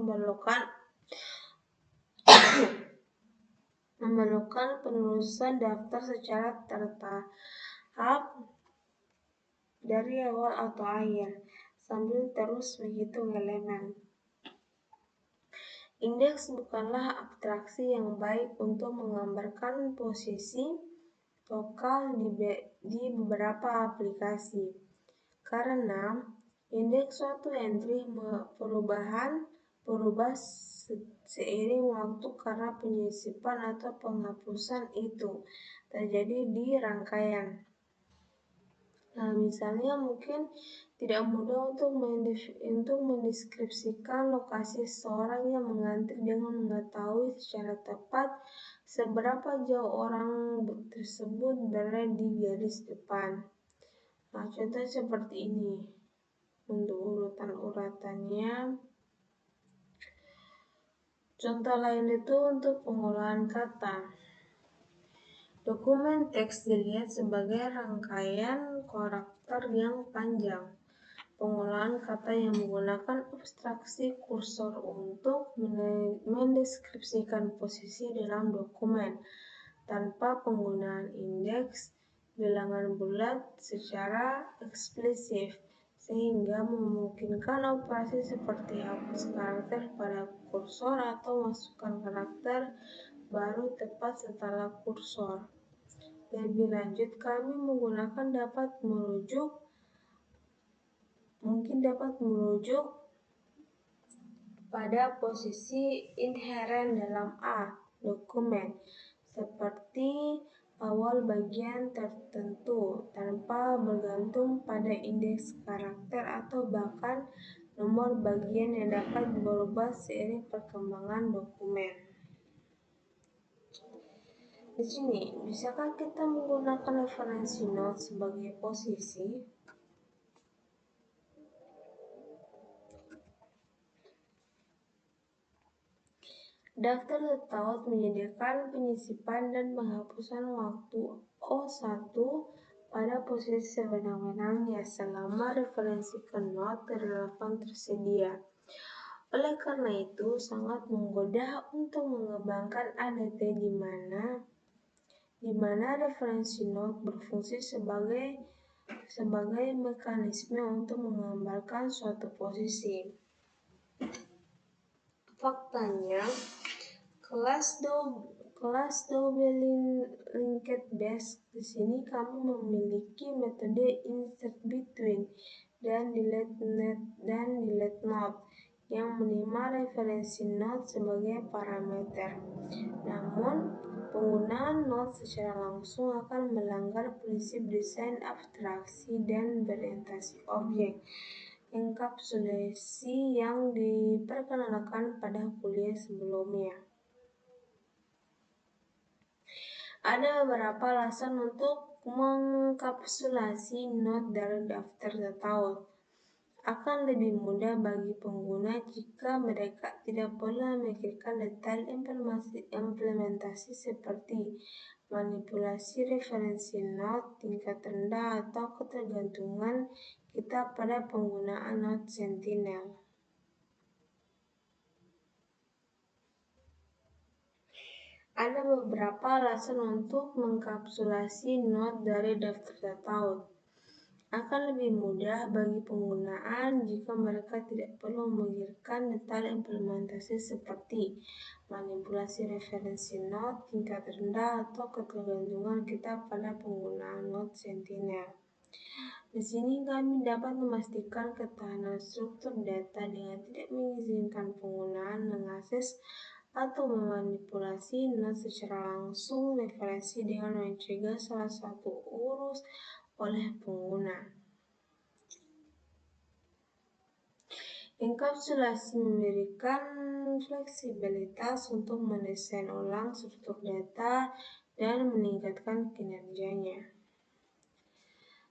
memerlukan penelusuran daftar secara tertahap dari awal atau akhir, sambil terus menghitung elemen. Indeks bukanlah abstraksi yang baik untuk menggambarkan posisi lokal di beberapa aplikasi, karena indeks suatu entry perubahan berubah seiring waktu karena penyisipan atau penghapusan itu terjadi di rangkaian. Nah, misalnya mungkin tidak mudah untuk mendeskripsikan lokasi seseorang yang mengantri dengan mengetahui secara tepat seberapa jauh orang tersebut berada di garis depan. Nah, contoh seperti ini. Untuk urutan-urutannya. Contoh lain itu untuk pengolahan kata. Dokumen teks dilihat sebagai rangkaian karakter yang panjang. Pengolahan kata yang menggunakan abstraksi kursor untuk mendeskripsikan posisi dalam dokumen tanpa penggunaan indeks bilangan bulat secara eksplisit, sehingga memungkinkan operasi seperti hapus karakter pada kursor atau masukkan karakter baru tepat setelah kursor. Lebih lanjut, kami dapat merujuk pada posisi inheren dalam dokumen, seperti awal bagian tertentu tanpa bergantung pada indeks karakter atau bahkan nomor bagian yang dapat berubah seiring perkembangan dokumen. Di sini, bisakah kita menggunakan referensi note sebagai posisi? Daftar tertaut menyediakan penyisipan dan penghapusan waktu O1 pada posisi sewenang-wenangnya selama referensi ke note relevan tersedia. Oleh karena itu, sangat menggoda untuk mengembangkan ADT di mana referensi note berfungsi sebagai mekanisme untuk menggambarkan suatu posisi. Faktanya, kelas double linked base di sini kami memiliki metode insert between dan delete node yang menerima referensi node sebagai parameter. Namun, penggunaan node secara langsung akan melanggar prinsip desain abstraksi dan berorientasi objek enkapsulasi yang diperkenalkan pada kuliah sebelumnya. Ada beberapa alasan untuk mengkapsulasi node dari daftar tertaut. Akan lebih mudah bagi pengguna jika mereka tidak perlu memikirkan detail implementasi seperti manipulasi referensi node tingkat rendah atau ketergantungan kita pada penggunaan node sentinel. Ada beberapa alasan untuk mengkapsulasi node dari daftar tertaut. Akan lebih mudah bagi penggunaan jika mereka tidak perlu memikirkan detail implementasi seperti manipulasi referensi node tingkat rendah atau ketergantungan kita pada penggunaan node sentinel. Di sini kami dapat memastikan ketahanan struktur data dengan tidak mengizinkan penggunaan mengakses atau memanipulasi node secara langsung referensi dengan mencegah salah satu urus oleh pengguna. Enkapsulasi memberikan fleksibilitas untuk mendesain ulang struktur data dan meningkatkan kinerjanya.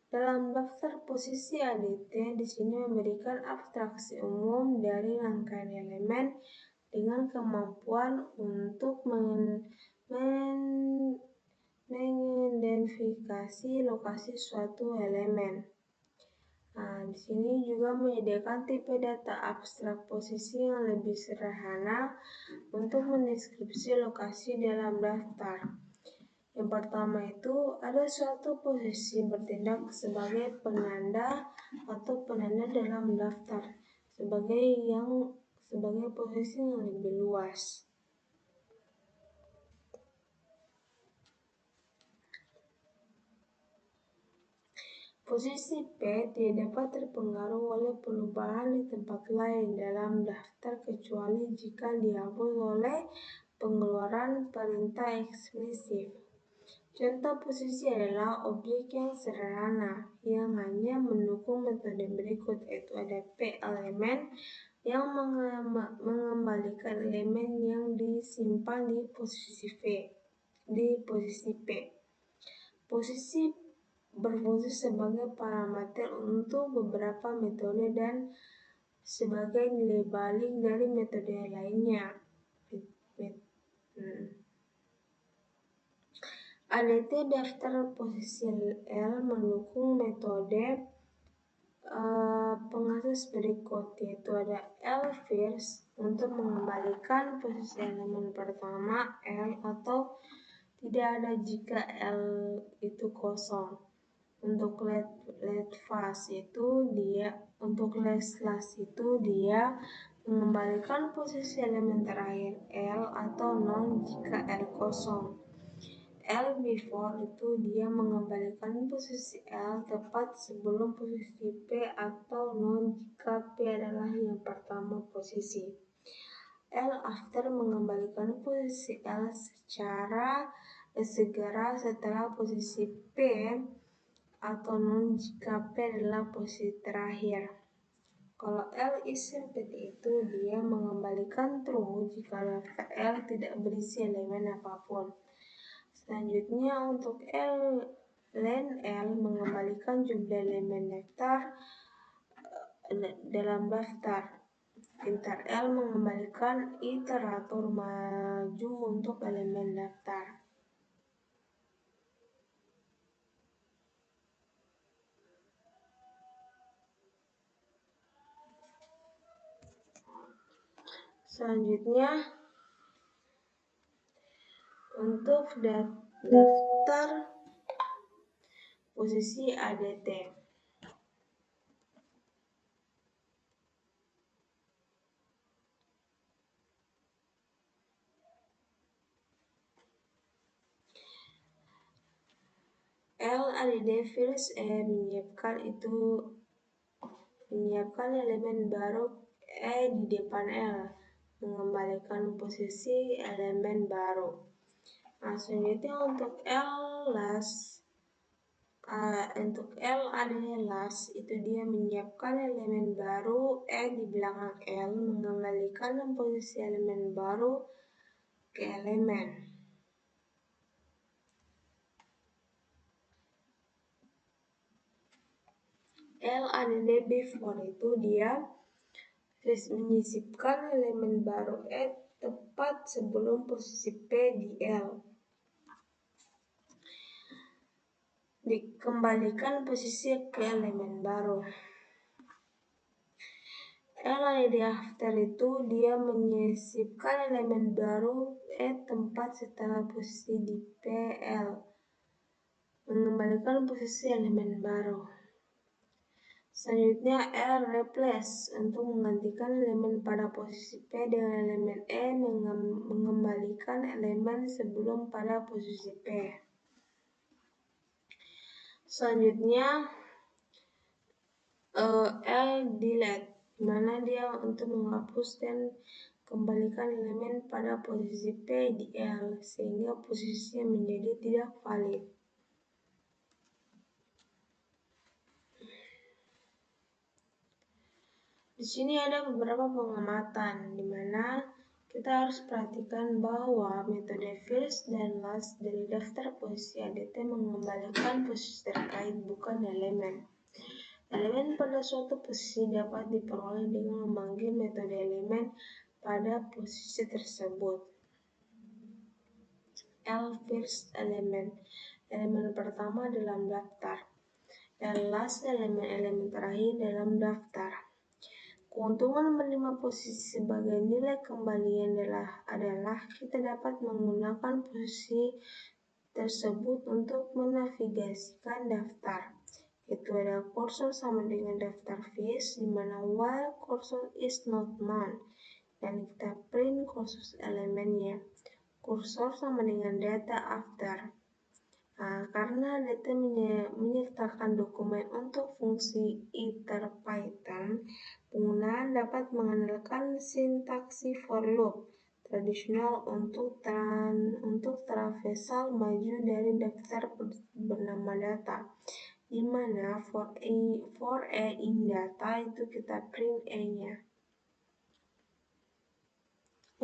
Dalam daftar posisi ADT di sini memberikan abstraksi umum dari rangkaian elemen dengan kemampuan untuk mengidentifikasi lokasi suatu elemen. Nah, di sini juga menyediakan tipe data abstrak posisi yang lebih sederhana untuk mendeskripsi lokasi dalam daftar. Yang pertama itu, ada suatu posisi bertindak sebagai penanda atau penanda dalam daftar sebagai posisi yang lebih luas. Posisi P tidak dapat terpengaruh oleh perubahan di tempat lain dalam daftar kecuali jika dihapus oleh pengeluaran perintah eksplisit. Contoh posisi adalah objek yang sederhana yang hanya mendukung metode berikut, yaitu ada P elemen yang mengembalikan elemen yang disimpan di posisi P. Posisi berfungsi sebagai parameter untuk beberapa metode dan sebagai nilai balik dari metode lainnya. ADT daftar posisi L mendukung metode pengakses berikut, yaitu ada L first untuk mengembalikan posisi elemen pertama L atau tidak ada jika L itu kosong. Untuk let fast itu dia mengembalikan posisi elemen terakhir L atau non jika L kosong. L before itu dia mengembalikan posisi L tepat sebelum posisi P atau non jika P adalah yang pertama posisi. L after mengembalikan posisi L segera setelah posisi P atau non jika P adalah posisi terakhir. Kalau L is seperti itu, dia mengembalikan true jika daftar L tidak berisi elemen apapun. Selanjutnya untuk len L mengembalikan jumlah elemen daftar dalam daftar. Inter L mengembalikan iteratur maju untuk elemen daftar. Selanjutnya untuk daftar posisi ADT. L ADD first menyiapkan elemen baru di depan L, mengembalikan posisi elemen baru. Nah, selanjutnya untuk L ADD last itu dia menyiapkan elemen baru di belakang L, mengembalikan posisi elemen baru ke elemen. L ADD before itu dia menyisipkan elemen baru tepat sebelum posisi P di L. Dikembalikan posisi ke elemen baru. L ADD after itu dia menyisipkan elemen baru tempat setelah posisi di PL, mengembalikan posisi elemen baru. Selanjutnya L replace untuk menggantikan elemen pada posisi P dengan elemen mengembalikan elemen sebelum pada posisi P. Selanjutnya L delete, dimana dia untuk menghapus dan kembalikan elemen pada posisi P di L sehingga posisinya menjadi tidak valid. Di sini ada beberapa pengamatan di mana kita harus perhatikan bahwa metode first dan last dari daftar posisi ADT mengembalikan posisi terkait bukan elemen. Elemen pada suatu posisi dapat diperoleh dengan memanggil metode elemen pada posisi tersebut. L first elemen pertama dalam daftar. L last elemen terakhir dalam daftar. Keuntungan menerima posisi sebagai nilai kembalian adalah kita dapat menggunakan posisi tersebut untuk menavigasikan daftar. Itu ada cursor sama dengan daftar fish, di mana while cursor is not known, dan kita print cursor elemennya. Cursor sama dengan data after. Karena Karena DT menyertakan dokumen untuk fungsi iter Python, penggunaan dapat mengandalkan sintaksi for loop tradisional untuk traversal maju dari daftar bernama data, di mana for a in data itu kita print a-nya.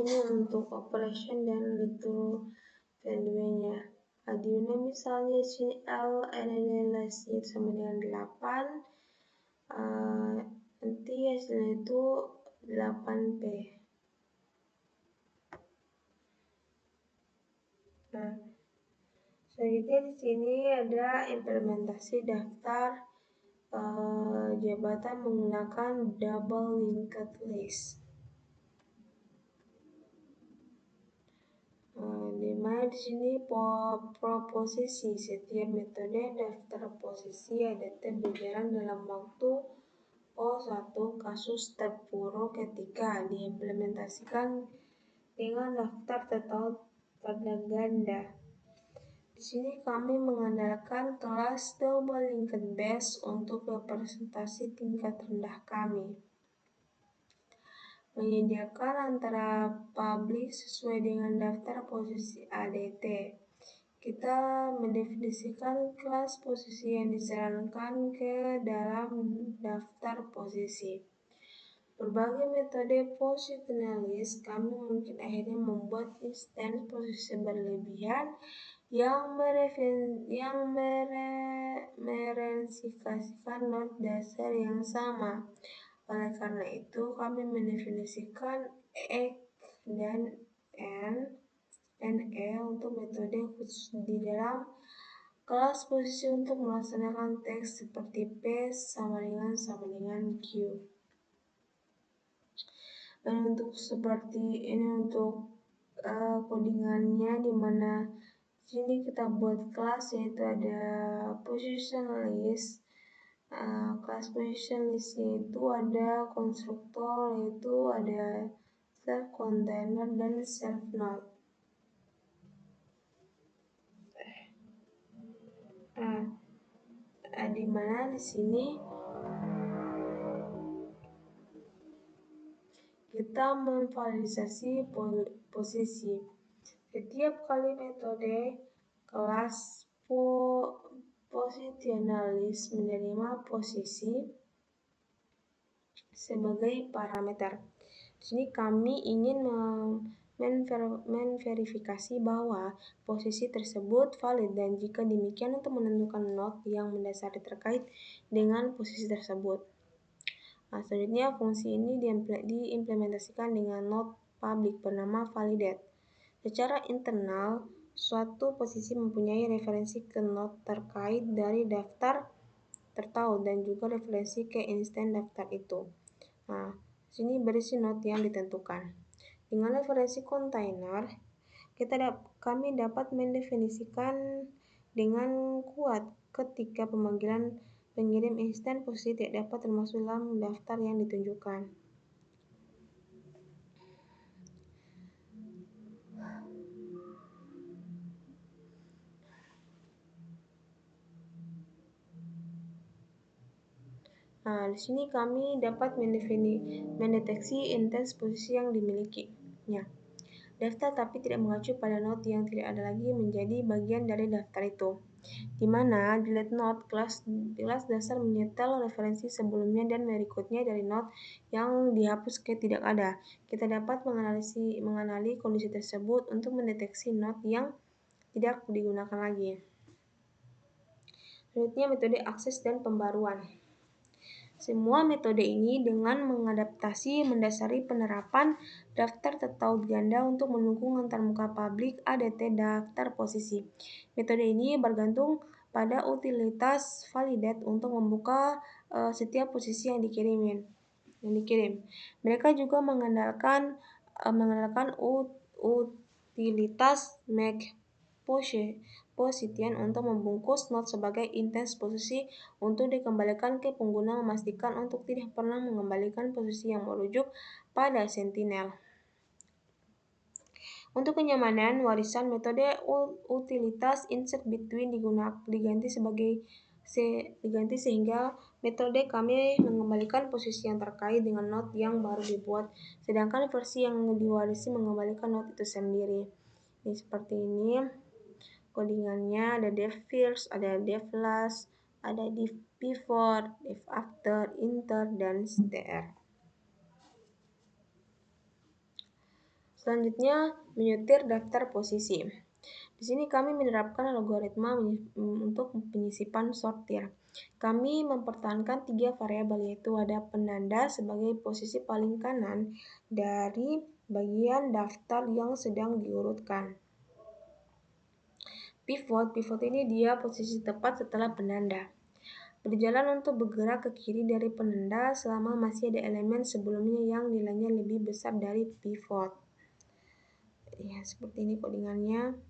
Ini untuk operation dan return value-nya. Di mana misalnya sini L adalah sama dengan 8, nanti hasilnya itu 8P. Nah, selanjutnya di sini ada implementasi daftar jabatan menggunakan double linked list. Di mana di sini proposisi setiap metode daftar posisi ADT berjalan dalam waktu O1 kasus terpuruk ketika diimplementasikan dengan daftar tertaut pada ganda. Di sini kami mengandalkan kelas double linked base untuk representasi tingkat rendah kami. Menyediakan antara public sesuai dengan daftar posisi ADT. Kita mendefinisikan kelas posisi yang disarankan ke dalam daftar posisi. Berbagai metode positionalist, kami mungkin akhirnya membuat instance posisi berlebihan yang mereferensikan node dasar yang sama. Oleh karena itu, kami mendefinisikan X dan NE untuk metode khusus di dalam kelas posisi untuk melaksanakan teks seperti P sama dengan Q. Dan untuk seperti ini untuk codingannya, di mana sini kita buat kelas yaitu ada position list. Kelas position list itu ada konstruktor, yaitu ada self container dan self node. Di mana di sini kita memvalidasi posisi. Setiap kali metode kelas positionalist menerima posisi sebagai parameter. Di sini kami ingin memverifikasi bahwa posisi tersebut valid, dan jika demikian untuk menentukan node yang mendasari terkait dengan posisi tersebut. Selanjutnya fungsi ini diimplementasikan dengan node public bernama validate. Secara internal, suatu posisi mempunyai referensi ke node terkait dari daftar tertaut dan juga referensi ke instance daftar itu. Sini berisi node yang ditentukan. Dengan referensi kontainer, kami dapat mendefinisikan dengan kuat ketika pengirim instance posisi tidak dapat termasuk dalam daftar yang ditunjukkan. Di sini kami dapat mendeteksi instance posisi yang dimilikinya daftar tapi tidak mengacu pada node yang tidak ada lagi menjadi bagian dari daftar itu. Di mana delete node kelas dasar menyetel referensi sebelumnya dan berikutnya dari node yang dihapus ke tidak ada. Kita dapat menganali kondisi tersebut untuk mendeteksi node yang tidak digunakan lagi. Selanjutnya metode akses dan pembaruan. Semua metode ini dengan mengadaptasi mendasari penerapan daftar tertaut ganda untuk mendukung antarmuka publik ADT daftar posisi. Metode ini bergantung pada utilitas validate untuk membuka setiap posisi yang dikirim. Mereka juga mengandalkan utilitas make position untuk membungkus node sebagai instance posisi untuk dikembalikan ke pengguna, memastikan untuk tidak pernah mengembalikan posisi yang merujuk pada sentinel. Untuk kenyamanan warisan, metode utilitas insert between diganti sehingga metode kami mengembalikan posisi yang terkait dengan not yang baru dibuat, sedangkan versi yang diwarisi mengembalikan not itu sendiri. Ini seperti ini codingannya, ada def first, ada def last, ada div before, div after, inter, dan str. Selanjutnya, menyetir daftar posisi. Di sini kami menerapkan algoritma untuk penyisipan sortir. Kami mempertahankan 3 variabel, yaitu ada penanda sebagai posisi paling kanan dari bagian daftar yang sedang diurutkan. Pivot ini dia posisi tepat setelah penanda. Berjalan untuk bergerak ke kiri dari penanda selama masih ada elemen sebelumnya yang nilainya lebih besar dari pivot. Ya, seperti ini codingannya.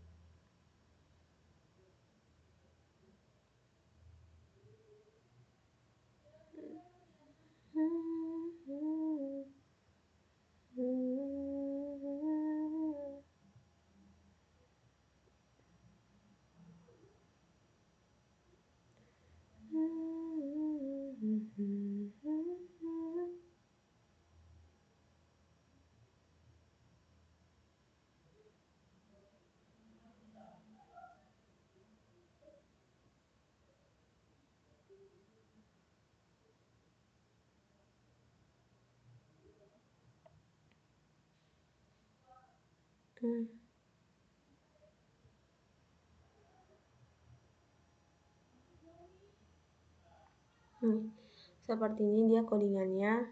Seperti ini dia codingannya.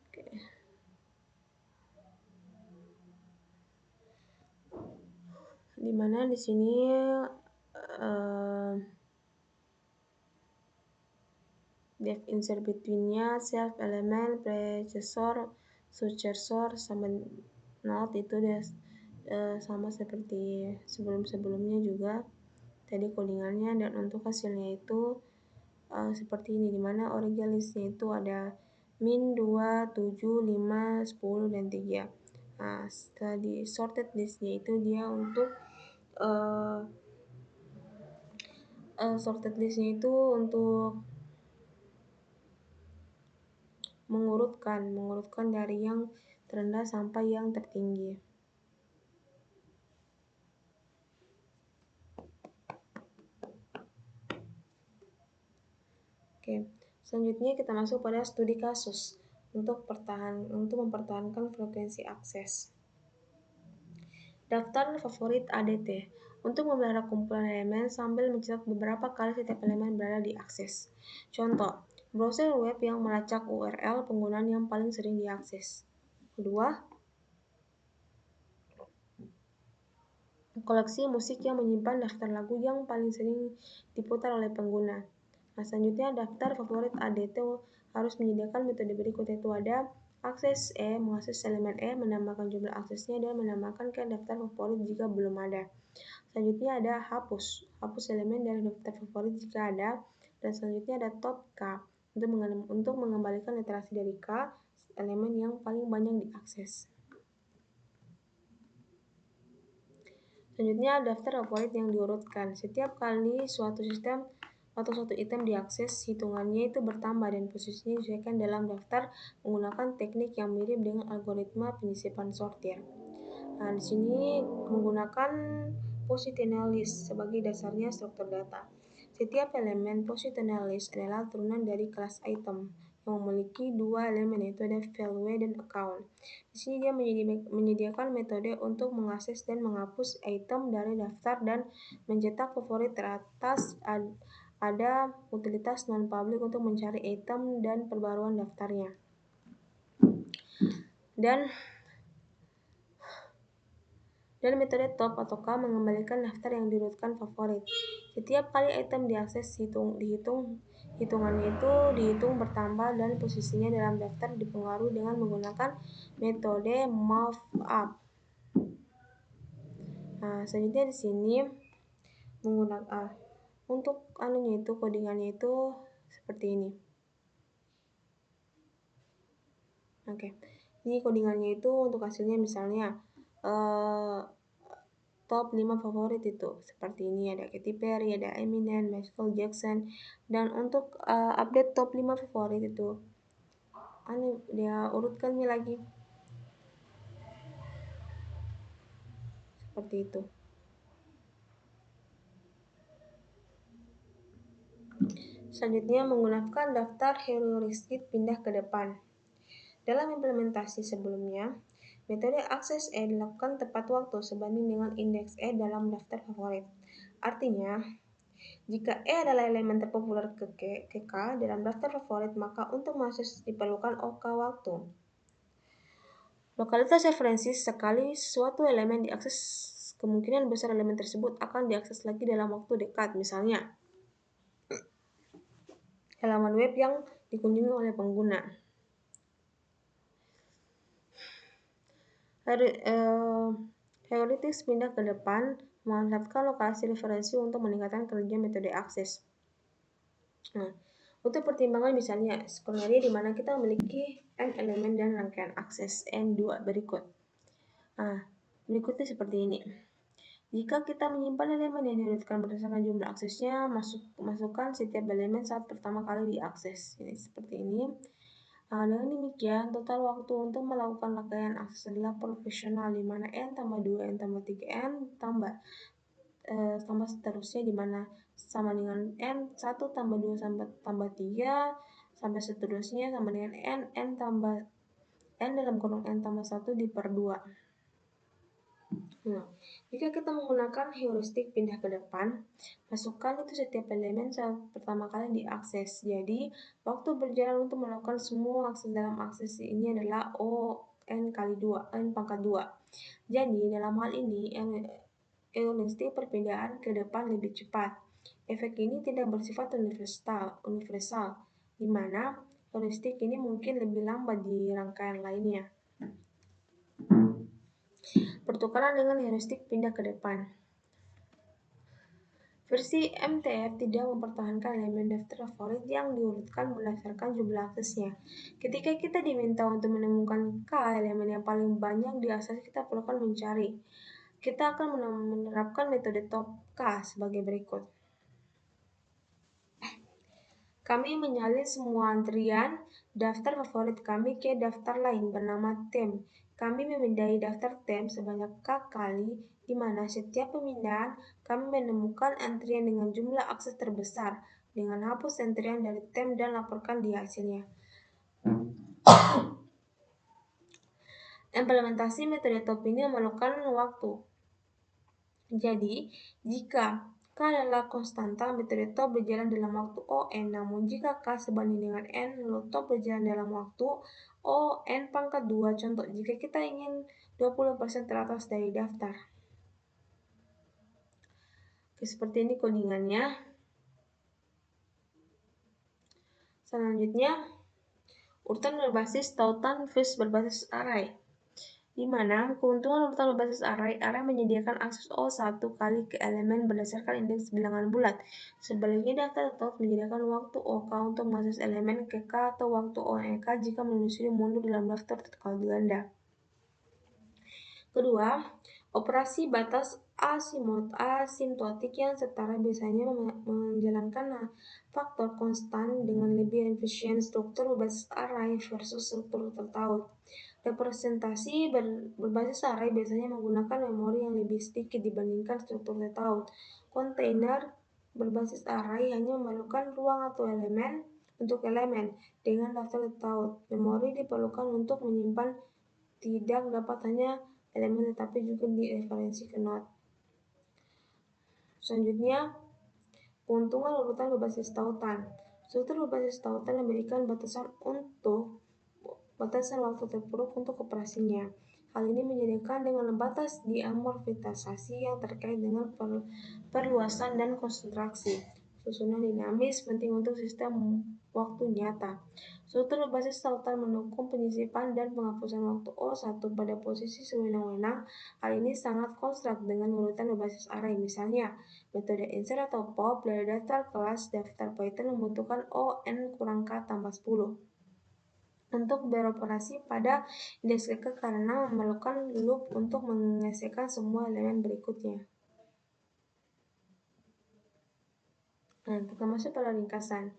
Oke. Dimana di sini def insert between-nya self element, predecessor, successor, sama not itu dia sama seperti sebelum-sebelumnya juga tadi codingannya, dan untuk hasilnya itu seperti ini, dimana original listnya itu ada min 2, 7, 5, 10, dan 3. Nah, setelah di sorted listnya itu dia untuk sorted listnya itu untuk mengurutkan dari yang terendah sampai yang tertinggi. Oke, selanjutnya kita masuk pada studi kasus untuk mempertahankan frekuensi akses. Daftar favorit ADT untuk memelihara kumpulan elemen sambil mencatat beberapa kali setiap elemen berada di akses. Contoh, browser web yang melacak URL penggunaan yang paling sering diakses. Kedua, koleksi musik yang menyimpan daftar lagu yang paling sering diputar oleh pengguna. Nah, selanjutnya daftar favorit ADT harus menyediakan metode berikut, yaitu ada akses mengakses elemen menambahkan jumlah aksesnya, dan menambahkan ke daftar favorit jika belum ada. Selanjutnya ada hapus elemen dari daftar favorit jika ada, dan selanjutnya ada top K untuk mengembalikan literasi dari K elemen yang paling banyak diakses. Selanjutnya daftar favorit yang diurutkan. Setiap kali suatu sistem atau suatu item diakses, hitungannya itu bertambah dan posisinya disesuaikan dalam daftar menggunakan teknik yang mirip dengan algoritma penyisipan sortir. Nah, di sini menggunakan positional list sebagai dasarnya struktur data. Setiap elemen positional list adalah turunan dari kelas item yang memiliki 2 elemen, yaitu ada value dan account. Di sini dia menyediakan metode untuk mengakses dan menghapus item dari daftar dan mencetak favorit teratas. Ada utilitas non-public untuk mencari item dan perbaruan daftarnya. Dan metode top atau K mengembalikan daftar yang diurutkan favorit. Setiap kali item diakses hitungannya itu dihitung bertambah dan posisinya dalam daftar dipengaruhi dengan menggunakan metode move up. Nah, selanjutnya di sini menggunakan untuk codingannya itu seperti ini. Oke. Ini codingannya itu untuk hasilnya misalnya top 5 favorit itu seperti ini, ada Katy Perry, ada Eminem, Michael Jackson. Dan untuk update top 5 favorit itu dia urutkan lagi seperti itu. Selanjutnya menggunakan daftar heuristik pindah ke depan. Dalam implementasi sebelumnya, metode akses E dilakukan tepat waktu sebanding dengan indeks E dalam daftar favorit. Artinya, jika E adalah elemen terpopuler ke K dalam daftar favorit, maka untuk mengakses diperlukan OK waktu. Lokalitas referensi sekali suatu elemen diakses, kemungkinan besar elemen tersebut akan diakses lagi dalam waktu dekat. Misalnya, halaman web yang dikunjungi oleh pengguna. Heuristik pindah ke depan memanfaatkan lokasi referensi untuk meningkatkan kerja metode akses. Nah, untuk pertimbangan misalnya skenario di mana kita memiliki n elemen dan rangkaian akses n2 berikut. Nah, berikutnya seperti ini. Jika kita menyimpan elemen yang diurutkan berdasarkan jumlah aksesnya, masukkan setiap elemen saat pertama kali diakses. Ini seperti ini. Nah, dengan demikian, total waktu untuk melakukan rangkaian akses adalah proporsional, di mana n tambah 2, n tambah 3, n tambah seterusnya, di mana sama dengan n 1 tambah 2 tambah 3 sampai seterusnya sama dengan n tambah n dalam kurung n tambah 1 per 2. Nah, jika kita menggunakan heuristik pindah ke depan, masukkan itu setiap elemen saat pertama kali diakses. Jadi, waktu berjalan untuk melakukan semua akses dalam akses ini adalah O n kali 2, n pangkat 2. Jadi, dalam hal ini, heuristik perpindahan ke depan lebih cepat. Efek ini tidak bersifat universal, di mana heuristik ini mungkin lebih lambat di rangkaian lainnya. Pertukaran dengan heuristik pindah ke depan. Versi MTF tidak mempertahankan elemen daftar favorit yang diurutkan berdasarkan jumlah aksesnya. Ketika kita diminta untuk menemukan K elemen yang paling banyak diakses, kita perlu mencari. Kita akan menerapkan metode top K sebagai berikut. Kami menyalin semua antrian daftar favorit kami ke daftar lain bernama tem. Kami memindahi daftar tem sebanyak K kali, di mana setiap pemindahan kami menemukan antrian dengan jumlah akses terbesar. Dengan hapus antrian dari tem dan laporkan di hasilnya. Implementasi metode top ini memerlukan waktu. Jadi, jika K adalah konstanta, metode top berjalan dalam waktu O(n). Namun, jika K sebanding dengan N, lalu top berjalan dalam waktu O(n pangkat 2). Contoh, jika kita ingin 20% teratas dari daftar. Oke, seperti ini codingannya. Selanjutnya, urutan berbasis tautan versus berbasis array. Di mana keuntungan urutan berbasis array menyediakan akses O1 kali ke elemen berdasarkan indeks bilangan bulat. Sebaliknya, daftar tot menyediakan waktu OK untuk mengakses elemen ke K atau waktu OK jika menelusuri mundur dalam daftar total ganda. Kedua, operasi batas asimptotik yang setara biasanya menjalankan faktor konstan dengan lebih efisien struktur berbasis array versus struktur tertaut. Representasi berbasis array biasanya menggunakan memori yang lebih sedikit dibandingkan struktur tertaut. Kontainer berbasis array hanya memerlukan ruang atau elemen untuk elemen. Dengan daftar tertaut, memori diperlukan untuk menyimpan tidak dapat hanya elemen tetapi juga di referensi ke node. Selanjutnya, keuntungan urutan berbasis tautan. Struktur berbasis tautan memberikan batasan waktu terburuk untuk operasinya. Hal ini menyediakan dengan batas diamorfitasasi yang terkait dengan perluasan dan konsentrasi. Susunan dinamis penting untuk sistem waktu nyata. Struktur berbasis tautan mendukung penyisipan dan penghapusan waktu O1 pada posisi sewenang-wenang. Hal ini sangat konstrak dengan urutan berbasis array. Misalnya, metode insert atau pop dari daftar kelas daftar Python membutuhkan O(n kurang K tambah 10). untuk beroperasi pada disk karena memerlukan loop untuk menyelesaikan semua elemen berikutnya. Nah, kita masuk pada ringkasan.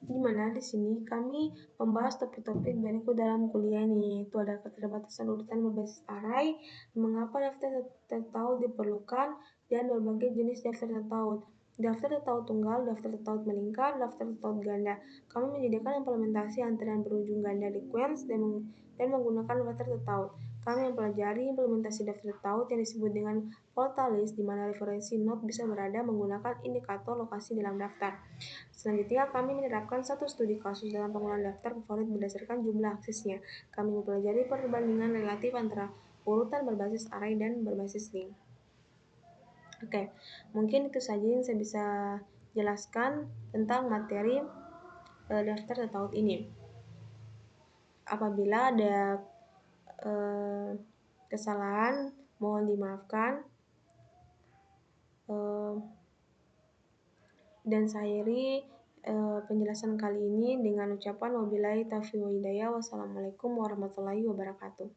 Di mana di sini kami membahas topik-topik berikut dalam kuliah ini, yaitu ada keterbatasan urutan berbasis array, mengapa daftar tertaut diperlukan, dan berbagai jenis daftar tertaut. Daftar tertaut tunggal, daftar tertaut melingkar, daftar tertaut ganda. Kami menyediakan implementasi antrean berujung ganda sequence dan menggunakan daftar tertaut. Kami mempelajari implementasi daftar tertaut yang disebut dengan volta list, di mana referensi node bisa berada menggunakan indikator lokasi dalam daftar. Selanjutnya, kami menerapkan satu studi kasus dalam penggunaan daftar favorit berdasarkan jumlah aksesnya. Kami mempelajari perbandingan relatif antara urutan berbasis array dan berbasis link. Oke, mungkin itu saja yang saya bisa jelaskan tentang materi daftar tertaut ini. Apabila ada kesalahan, mohon dimaafkan. Dan saya akhiri penjelasan kali ini dengan ucapan wabillahi taufiq wa hidayah. Wassalamualaikum warahmatullahi wabarakatuh.